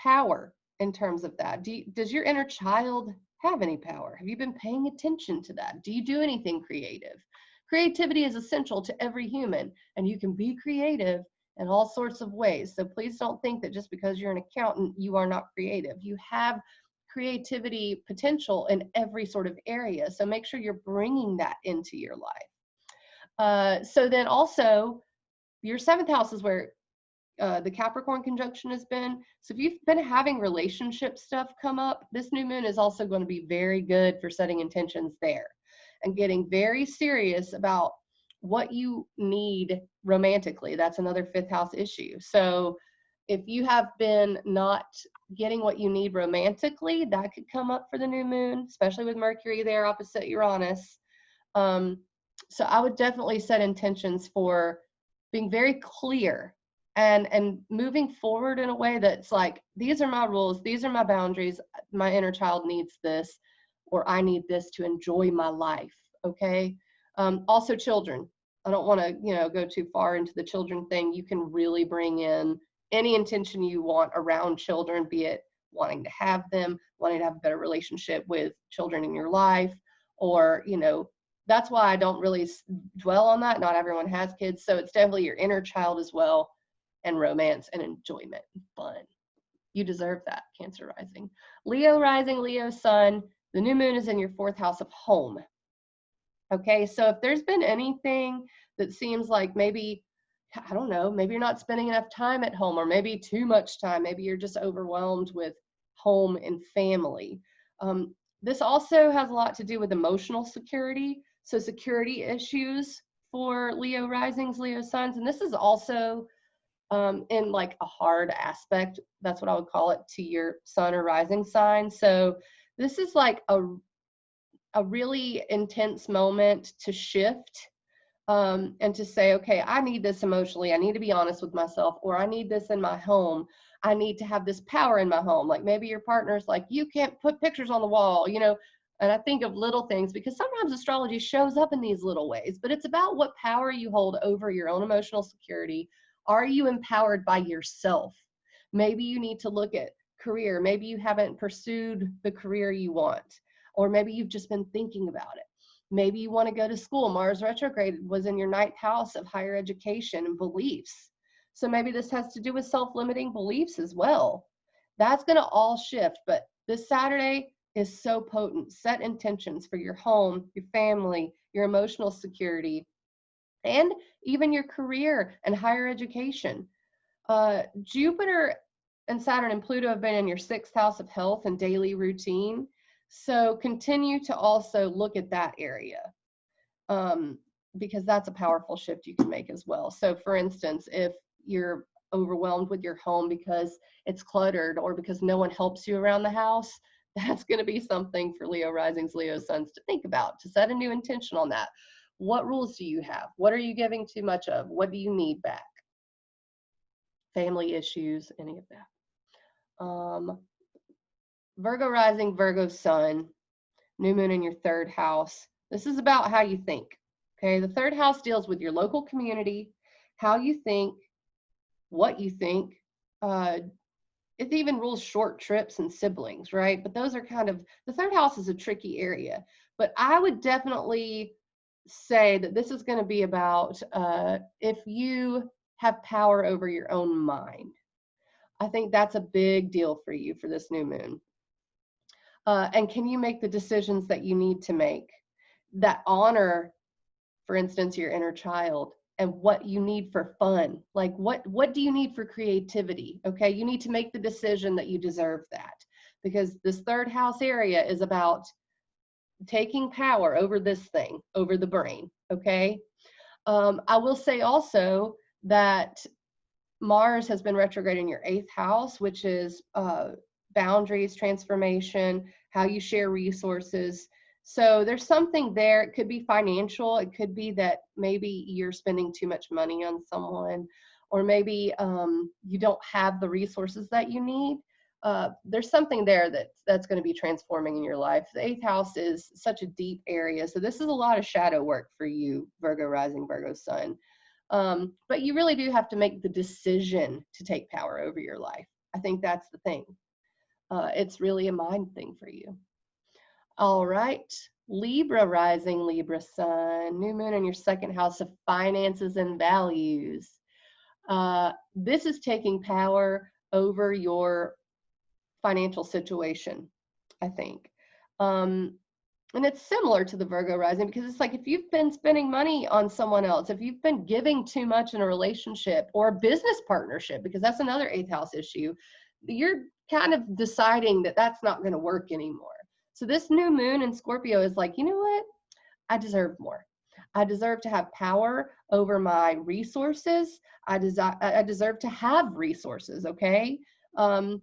Speaker 1: power in terms of that. Does your inner child have any power? Have you been paying attention to that? Do you do anything creative? Creativity is essential to every human, and you can be creative in all sorts of ways. So please don't think that just because you're an accountant, you are not creative. You have creativity potential in every sort of area. So make sure you're bringing that into your life. So then also, your 7th house is where the Capricorn conjunction has been. So if you've been having relationship stuff come up, this new moon is also going to be very good for setting intentions there and getting very serious about what you need romantically. That's another 5th house issue. So if you have been not getting what you need romantically, that could come up for the new moon, especially with Mercury there opposite Uranus. So I would definitely set intentions for being very clear and moving forward in a way that's like, these are my rules, these are my boundaries, my inner child needs this, or I need this to enjoy my life, okay? Also children. I don't want to, go too far into the children thing. You can really bring in any intention you want around children, be it wanting to have them, wanting to have a better relationship with children in your life, or, that's why I don't really dwell on that. Not everyone has kids. So it's definitely your inner child as well, and romance and enjoyment and fun. You deserve that, Cancer rising. Leo rising, Leo sun. The new moon is in your 4th house of home. Okay, so if there's been anything that seems like maybe, I don't know, maybe you're not spending enough time at home, or maybe too much time, maybe you're just overwhelmed with home and family. This also has a lot to do with emotional security. So security issues for Leo risings, Leo suns, and this is also in like a hard aspect, that's what I would call it, to your sun or rising sign. So this is like a really intense moment to shift and to say, okay, I need this emotionally. I need to be honest with myself, or I need this in my home. I need to have this power in my home. Like maybe your partner's like, you can't put pictures on the wall, and I think of little things because sometimes astrology shows up in these little ways, but it's about what power you hold over your own emotional security. Are you empowered by yourself? Maybe you need to look at career. Maybe you haven't pursued the career you want, or maybe you've just been thinking about it. Maybe you want to go to school. Mars retrograde was in your 9th house of higher education and beliefs. So maybe this has to do with self-limiting beliefs as well. That's going to all shift, but this Saturday is so potent. Set intentions for your home, your family, your emotional security, and even your career and higher education. Jupiter and Saturn and Pluto have been in your 6th house of health and daily routine. So continue to also look at that area because that's a powerful shift you can make as well. So for instance, if you're overwhelmed with your home because it's cluttered or because no one helps you around the house, that's going to be something for Leo risings, Leo suns to think about, to set a new intention on that. What rules do you have? What are you giving too much of? What do you need back? Family issues, any of that. Virgo rising, Virgo sun, new moon in your 3rd house. This is about how you think. Okay, the 3rd house deals with your local community, how you think, what you think. It even rules short trips and siblings, right? But those are kind of, the 3rd house is a tricky area. But I would definitely say that this is going to be about if you have power over your own mind. I think that's a big deal for you for this new moon. And can you make the decisions that you need to make that honor, for instance, your inner child and what you need for fun? Like what do you need for creativity? Okay, you need to make the decision that you deserve that, because this 3rd house area is about taking power over this thing, over the brain. Okay, I will say also that Mars has been retrograde in your 8th house, which is boundaries, transformation, how you share resources. So there's something there. It could be financial. It could be that maybe you're spending too much money on someone, or maybe you don't have the resources that you need. There's something there that's going to be transforming in your life. The 8th house is such a deep area. So this is a lot of shadow work for you, Virgo rising, Virgo sun. But you really do have to make the decision to take power over your life. I think that's the thing. It's really a mind thing for you. All right. Libra rising, Libra sun, new moon in your 2nd house of finances and values. This is taking power over your financial situation, I think. And it's similar to the Virgo rising, because it's like if you've been spending money on someone else, if you've been giving too much in a relationship or a business partnership, because that's another 8th house issue, you're kind of deciding that that's not going to work anymore. So this new moon in Scorpio is like, you know what? I deserve more. I deserve to have power over my resources. I deserve to have resources, okay? And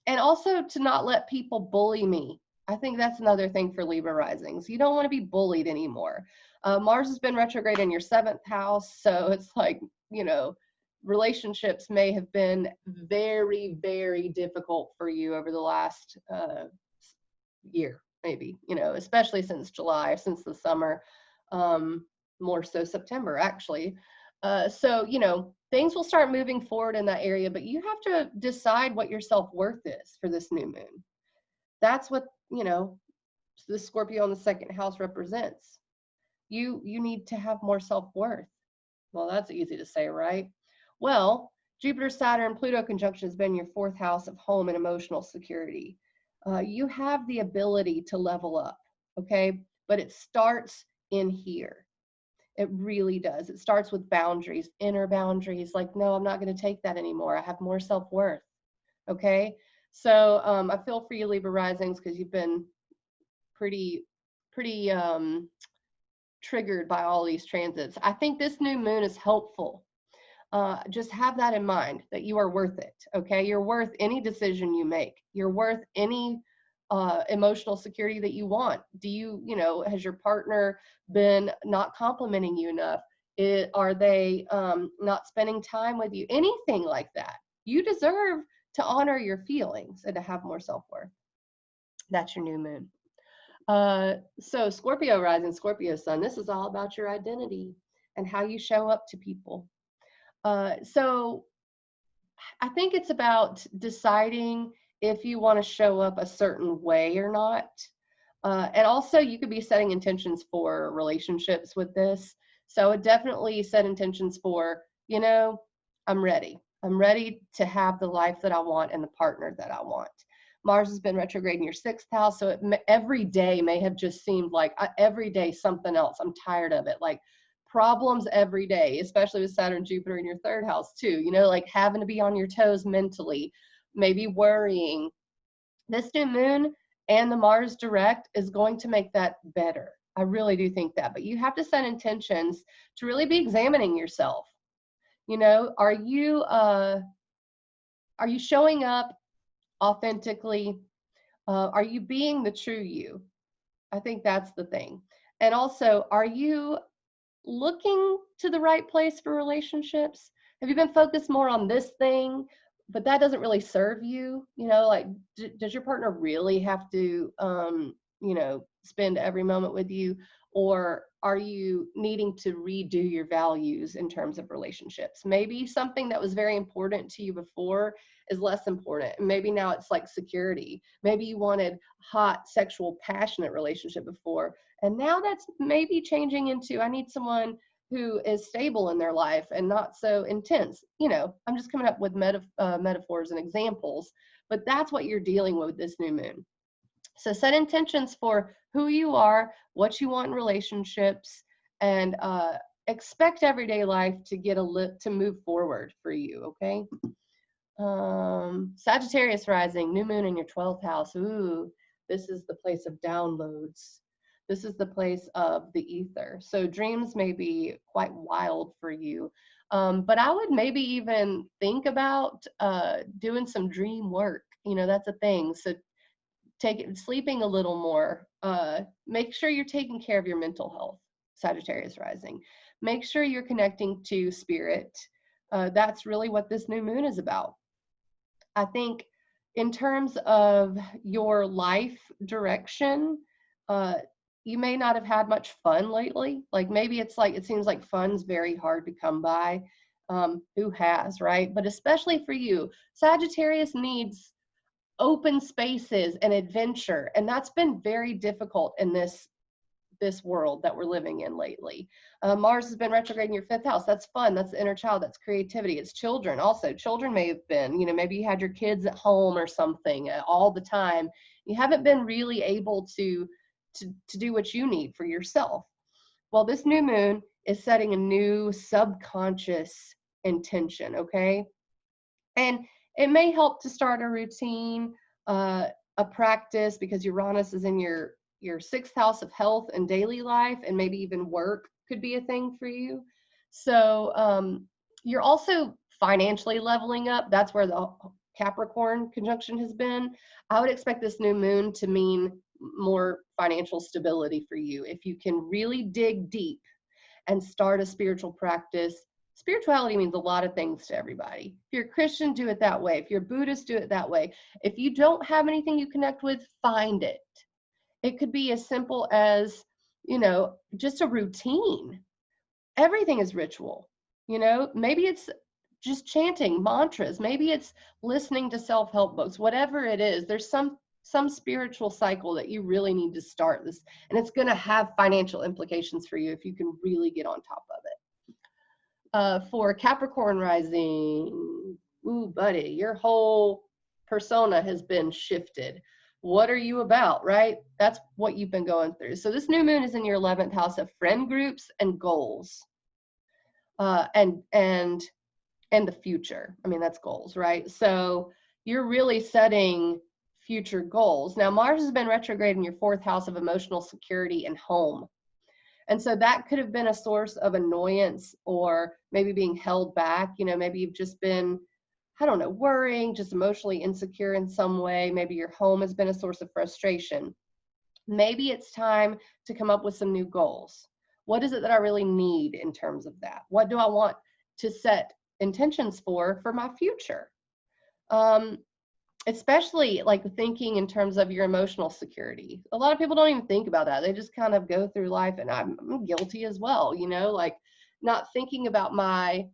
Speaker 1: also to not let people bully me. I think that's another thing for Libra risings. You don't want to be bullied anymore. Mars has been retrograde in your 7th house, so it's like, you know, relationships may have been very, very difficult for you over the last year, maybe, you know, especially since July, since the summer, more so September, actually. So, you know, things will start moving forward in that area, but you have to decide what your self-worth is for this new moon. That's what, you know, the Scorpio in the 2nd house represents. You need to have more self-worth. Well, that's easy to say, right? Well, Jupiter, Saturn, Pluto conjunction has been your 4th house of home and emotional security. You have the ability to level up, okay? But it starts in here. It really does. It starts with boundaries, inner boundaries. Like, no, I'm not going to take that anymore. I have more self-worth, okay? So I feel for you, Libra risings, because you've been pretty triggered by all these transits. I think this new moon is helpful. Just have that in mind, that you are worth it, okay? You're worth any decision you make. You're worth any emotional security that you want. Do you, you know, has your partner been not complimenting you enough? Are they not spending time with you? Anything like that. You deserve to honor your feelings and to have more self-worth. That's your new moon. So Scorpio rising, Scorpio sun, this is all about your identity and how you show up to people. So I think it's about deciding if you want to show up a certain way or not. And also you could be setting intentions for relationships with this. So it definitely set intentions for, you know, I'm ready. I'm ready to have the life that I want and the partner that I want. Mars has been retrograde in your 6th house, so every day may have just seemed like every day something else. I'm tired of it. Like problems every day, especially with Saturn, Jupiter in your 3rd house too. You know, like having to be on your toes mentally, maybe worrying. This new moon and the Mars direct is going to make that better. I really do think that. But you have to set intentions to really be examining yourself. You know, are you showing up authentically? Are you being the true you? I think that's the thing. And also, are you looking to the right place for relationships? Have you been focused more on this thing, but that doesn't really serve you? You know, like, does your partner really have to, you know, spend every moment with you? Or are you needing to redo your values in terms of relationships? Maybe something that was very important to you before is less important. And maybe now it's like security. Maybe you wanted hot, sexual, passionate relationship before, and now that's maybe changing into, I need someone who is stable in their life and not so intense. You know, I'm just coming up with metaphors and examples, but that's what you're dealing with this new moon. So set intentions for who you are, what you want in relationships, and expect everyday life to get to move forward for you, okay? Sagittarius rising, new moon in your 12th house. Ooh, this is the place of downloads. This is the place of the ether. So dreams may be quite wild for you. But I would maybe even think about doing some dream work. That's a thing. So sleeping a little more. Make sure you're taking care of your mental health, Sagittarius rising. Make sure you're connecting to spirit. That's really what this new moon is about. I think in terms of your life direction, uh, you may not have had much fun lately. Like maybe it seems like fun's very hard to come by. Who has, right? But especially for you, Sagittarius needs open spaces and adventure, and that's been very difficult in this world that we're living in lately. Mars has been retrograde in your fifth house. That's fun. That's the inner child. That's creativity. It's children. Also, children may have been, maybe you had your kids at home or something all the time. You haven't been really able to do what you need for yourself. Well, this new moon is setting a new subconscious intention, okay? And it may help to start a routine, a practice, because Uranus is in your sixth house of health and daily life, and maybe even work could be a thing for you. So you're also financially leveling up. That's where the Capricorn conjunction has been. I would expect this new moon to mean more financial stability for you. If you can really dig deep and start a spiritual practice. Spirituality means a lot of things to everybody. If you're a Christian, do it that way. If you're Buddhist, do it that way. If you don't have anything you connect with, find it. It could be as simple as, just a routine. Everything is ritual. Maybe it's just chanting mantras. Maybe it's listening to self-help books. Whatever it is, there's some spiritual cycle that you really need to start this, and it's going to have financial implications for you if you can really get on top of it. For Capricorn rising, ooh, buddy, your whole persona has been shifted. What are you about, right? That's what you've been going through. So this new moon is in your 11th house of friend groups and goals, and the future. I mean, that's goals, right? So you're really setting future goals. Now, Mars has been retrograde in your fourth house of emotional security and home. And so that could have been a source of annoyance or maybe being held back. Maybe you've just been, I don't know, worrying, just emotionally insecure in some way. Maybe your home has been a source of frustration. Maybe it's time to come up with some new goals. What is it that I really need in terms of that? What do I want to set intentions for my future? Especially like thinking in terms of your emotional security. A lot of people don't even think about that. They just kind of go through life, and I'm guilty as well, like not thinking about my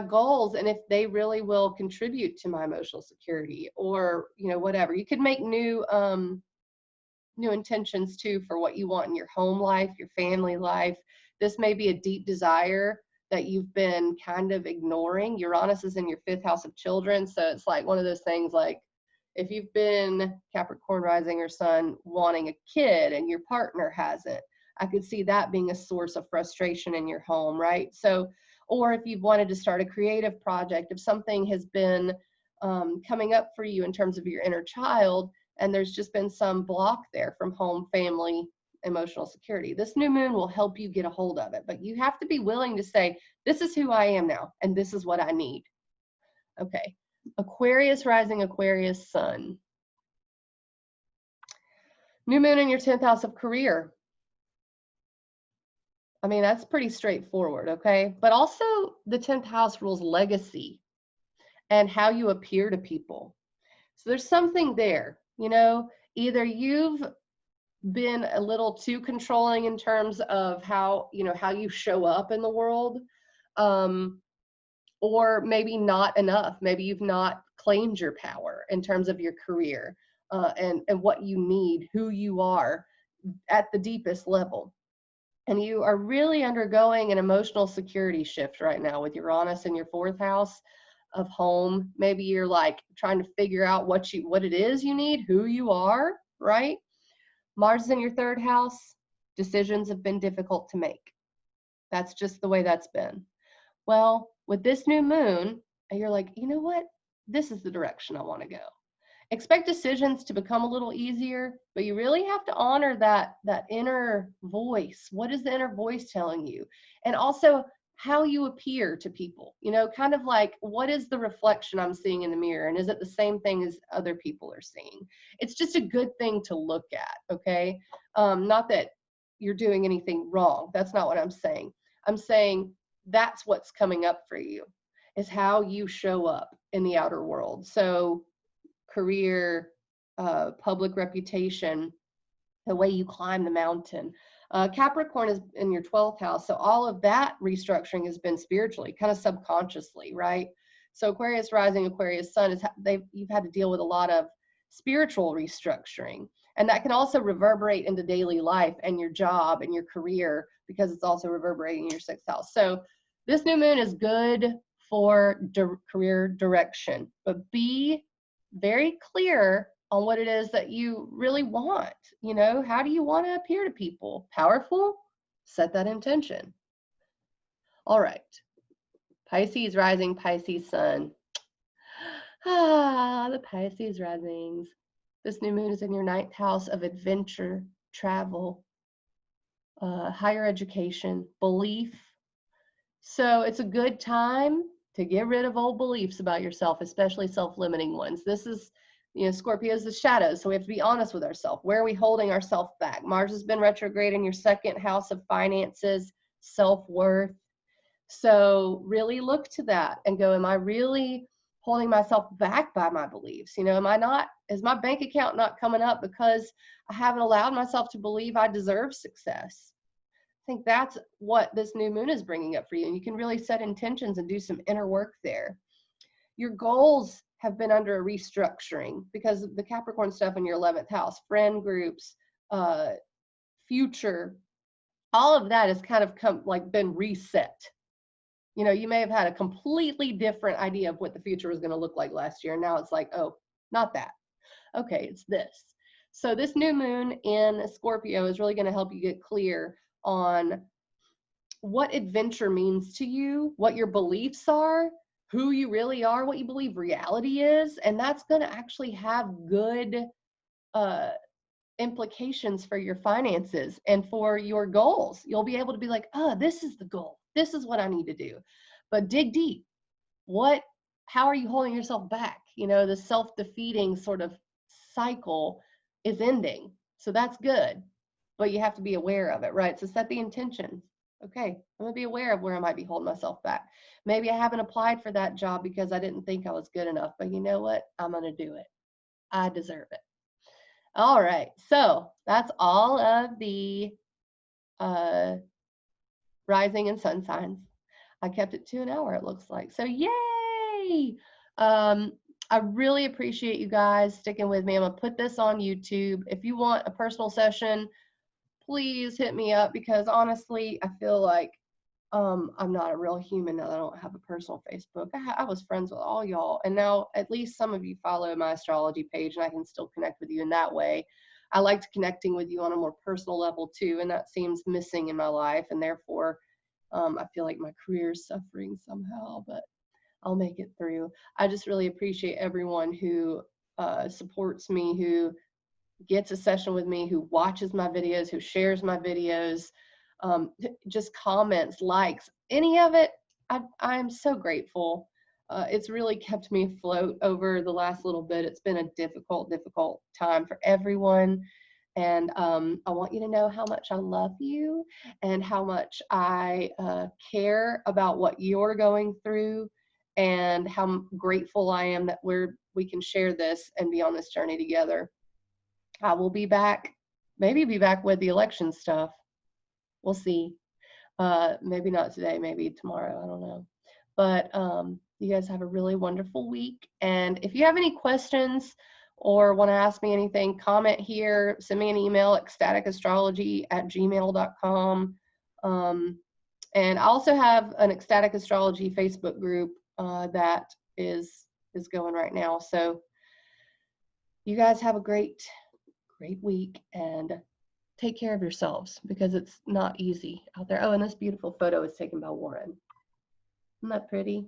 Speaker 1: goals and if they really will contribute to my emotional security, or whatever. You could make new intentions too for what you want in your home life, your family life. This may be a deep desire that you've been kind of ignoring. Uranus is in your fifth house of children. So it's like one of those things, like if you've been Capricorn rising or sun wanting a kid and your partner hasn't, I could see that being a source of frustration in your home, right? So, or if you've wanted to start a creative project, if something has been coming up for you in terms of your inner child, and there's just been some block there from home, family, emotional security, this new moon will help you get a hold of it. But you have to be willing to say, this is who I am now, and this is what I need. Okay. Aquarius rising, Aquarius sun. New moon in your 10th house of career. I mean, that's pretty straightforward, okay? But also the 10th house rules legacy and how you appear to people. So there's something there, either you've been a little too controlling in terms of how you show up in the world, or maybe not enough. Maybe you've not claimed your power in terms of your career, and what you need, who you are at the deepest level. And you are really undergoing an emotional security shift right now with Uranus in your fourth house of home. Maybe you're like trying to figure out what it is you need, who you are, right? Mars is in your third house. Decisions have been difficult to make. That's just the way that's been. Well, with this new moon, you're like, you know what? This is the direction I want to go. Expect decisions to become a little easier, but you really have to honor that inner voice. What is the inner voice telling you? And also how you appear to people, you know, kind of like, what is the reflection I'm seeing in the mirror? And is it the same thing as other people are seeing? It's just a good thing to look at, okay? Not that you're doing anything wrong. That's not what I'm saying. I'm saying that's what's coming up for you, is how you show up in the outer world. So career, public reputation, the way you climb the mountain. Capricorn is in your 12th house. So all of that restructuring has been spiritually, kind of subconsciously, right? So Aquarius rising, Aquarius sun, you've had to deal with a lot of spiritual restructuring. And that can also reverberate into daily life and your job and your career, because it's also reverberating in your 6th house. So this new moon is good for career direction, but be very clear on what it is that you really want. You know, how do you want to appear to people? Powerful? Set that intention. All right. Pisces rising, Pisces sun. The Pisces risings. This new moon is in your 9th house of adventure, travel, higher education, belief. So it's a good time to get rid of old beliefs about yourself, especially self-limiting ones. This is, you know, Scorpio is the shadows, so we have to be honest with ourselves. Where are we holding ourselves back? Mars has been retrograde in your 2nd house of finances, self-worth. So really look to that and go, am I really holding myself back by my beliefs? You know, is my bank account not coming up because I haven't allowed myself to believe I deserve success? I think that's what this new moon is bringing up for you. And you can really set intentions and do some inner work there. Your goals have been under a restructuring because of the Capricorn stuff in your 11th house, friend groups, future, all of that has kind of been reset. You know, you may have had a completely different idea of what the future was going to look like last year. And now it's like, oh, not that. Okay, it's this. So this new moon in Scorpio is really going to help you get clear on what adventure means to you, what your beliefs are, who you really are, what you believe reality is. And that's going to actually have good implications for your finances and for your goals. You'll be able to be like, oh, this is the goal. This is what I need to do. But dig deep. How are you holding yourself back? You know, the self-defeating sort of cycle is ending. So that's good. But you have to be aware of it, right? So set the intentions. Okay, I'm going to be aware of where I might be holding myself back. Maybe I haven't applied for that job because I didn't think I was good enough. But you know what? I'm going to do it. I deserve it. All right, so that's all of the rising and sun signs. I kept it to an hour, it looks like. So yay! I really appreciate you guys sticking with me. I'm going to put this on YouTube. If you want a personal session, please hit me up, because honestly, I feel like I'm not a real human now that I don't have a personal Facebook. I was friends with all y'all, and now at least some of you follow my astrology page, and I can still connect with you in that way. I liked connecting with you on a more personal level too, and that seems missing in my life, and therefore I feel like my career is suffering somehow, but I'll make it through. I just really appreciate everyone who supports me, who gets a session with me, who watches my videos, who shares my videos, just comments, likes, any of it. I'm so grateful. It's really kept me afloat over the last little bit. It's been a difficult time for everyone. And I want you to know how much I love you and how much I care about what you're going through, and how grateful I am that we can share this and be on this journey together. I will be back, maybe be back with the election stuff. We'll see. Maybe not today, maybe tomorrow. I don't know. But you guys have a really wonderful week. And if you have any questions or want to ask me anything, comment here, send me an email at ecstaticastrology@gmail.com. And I also have an Ecstatic Astrology Facebook group that is going right now. So you guys have a great week, and take care of yourselves, because it's not easy out there. Oh, and this beautiful photo is taken by Warren. Isn't that pretty?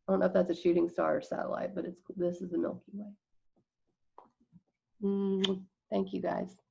Speaker 1: I don't know if that's a shooting star or satellite, but this is the Milky Way. Thank you guys.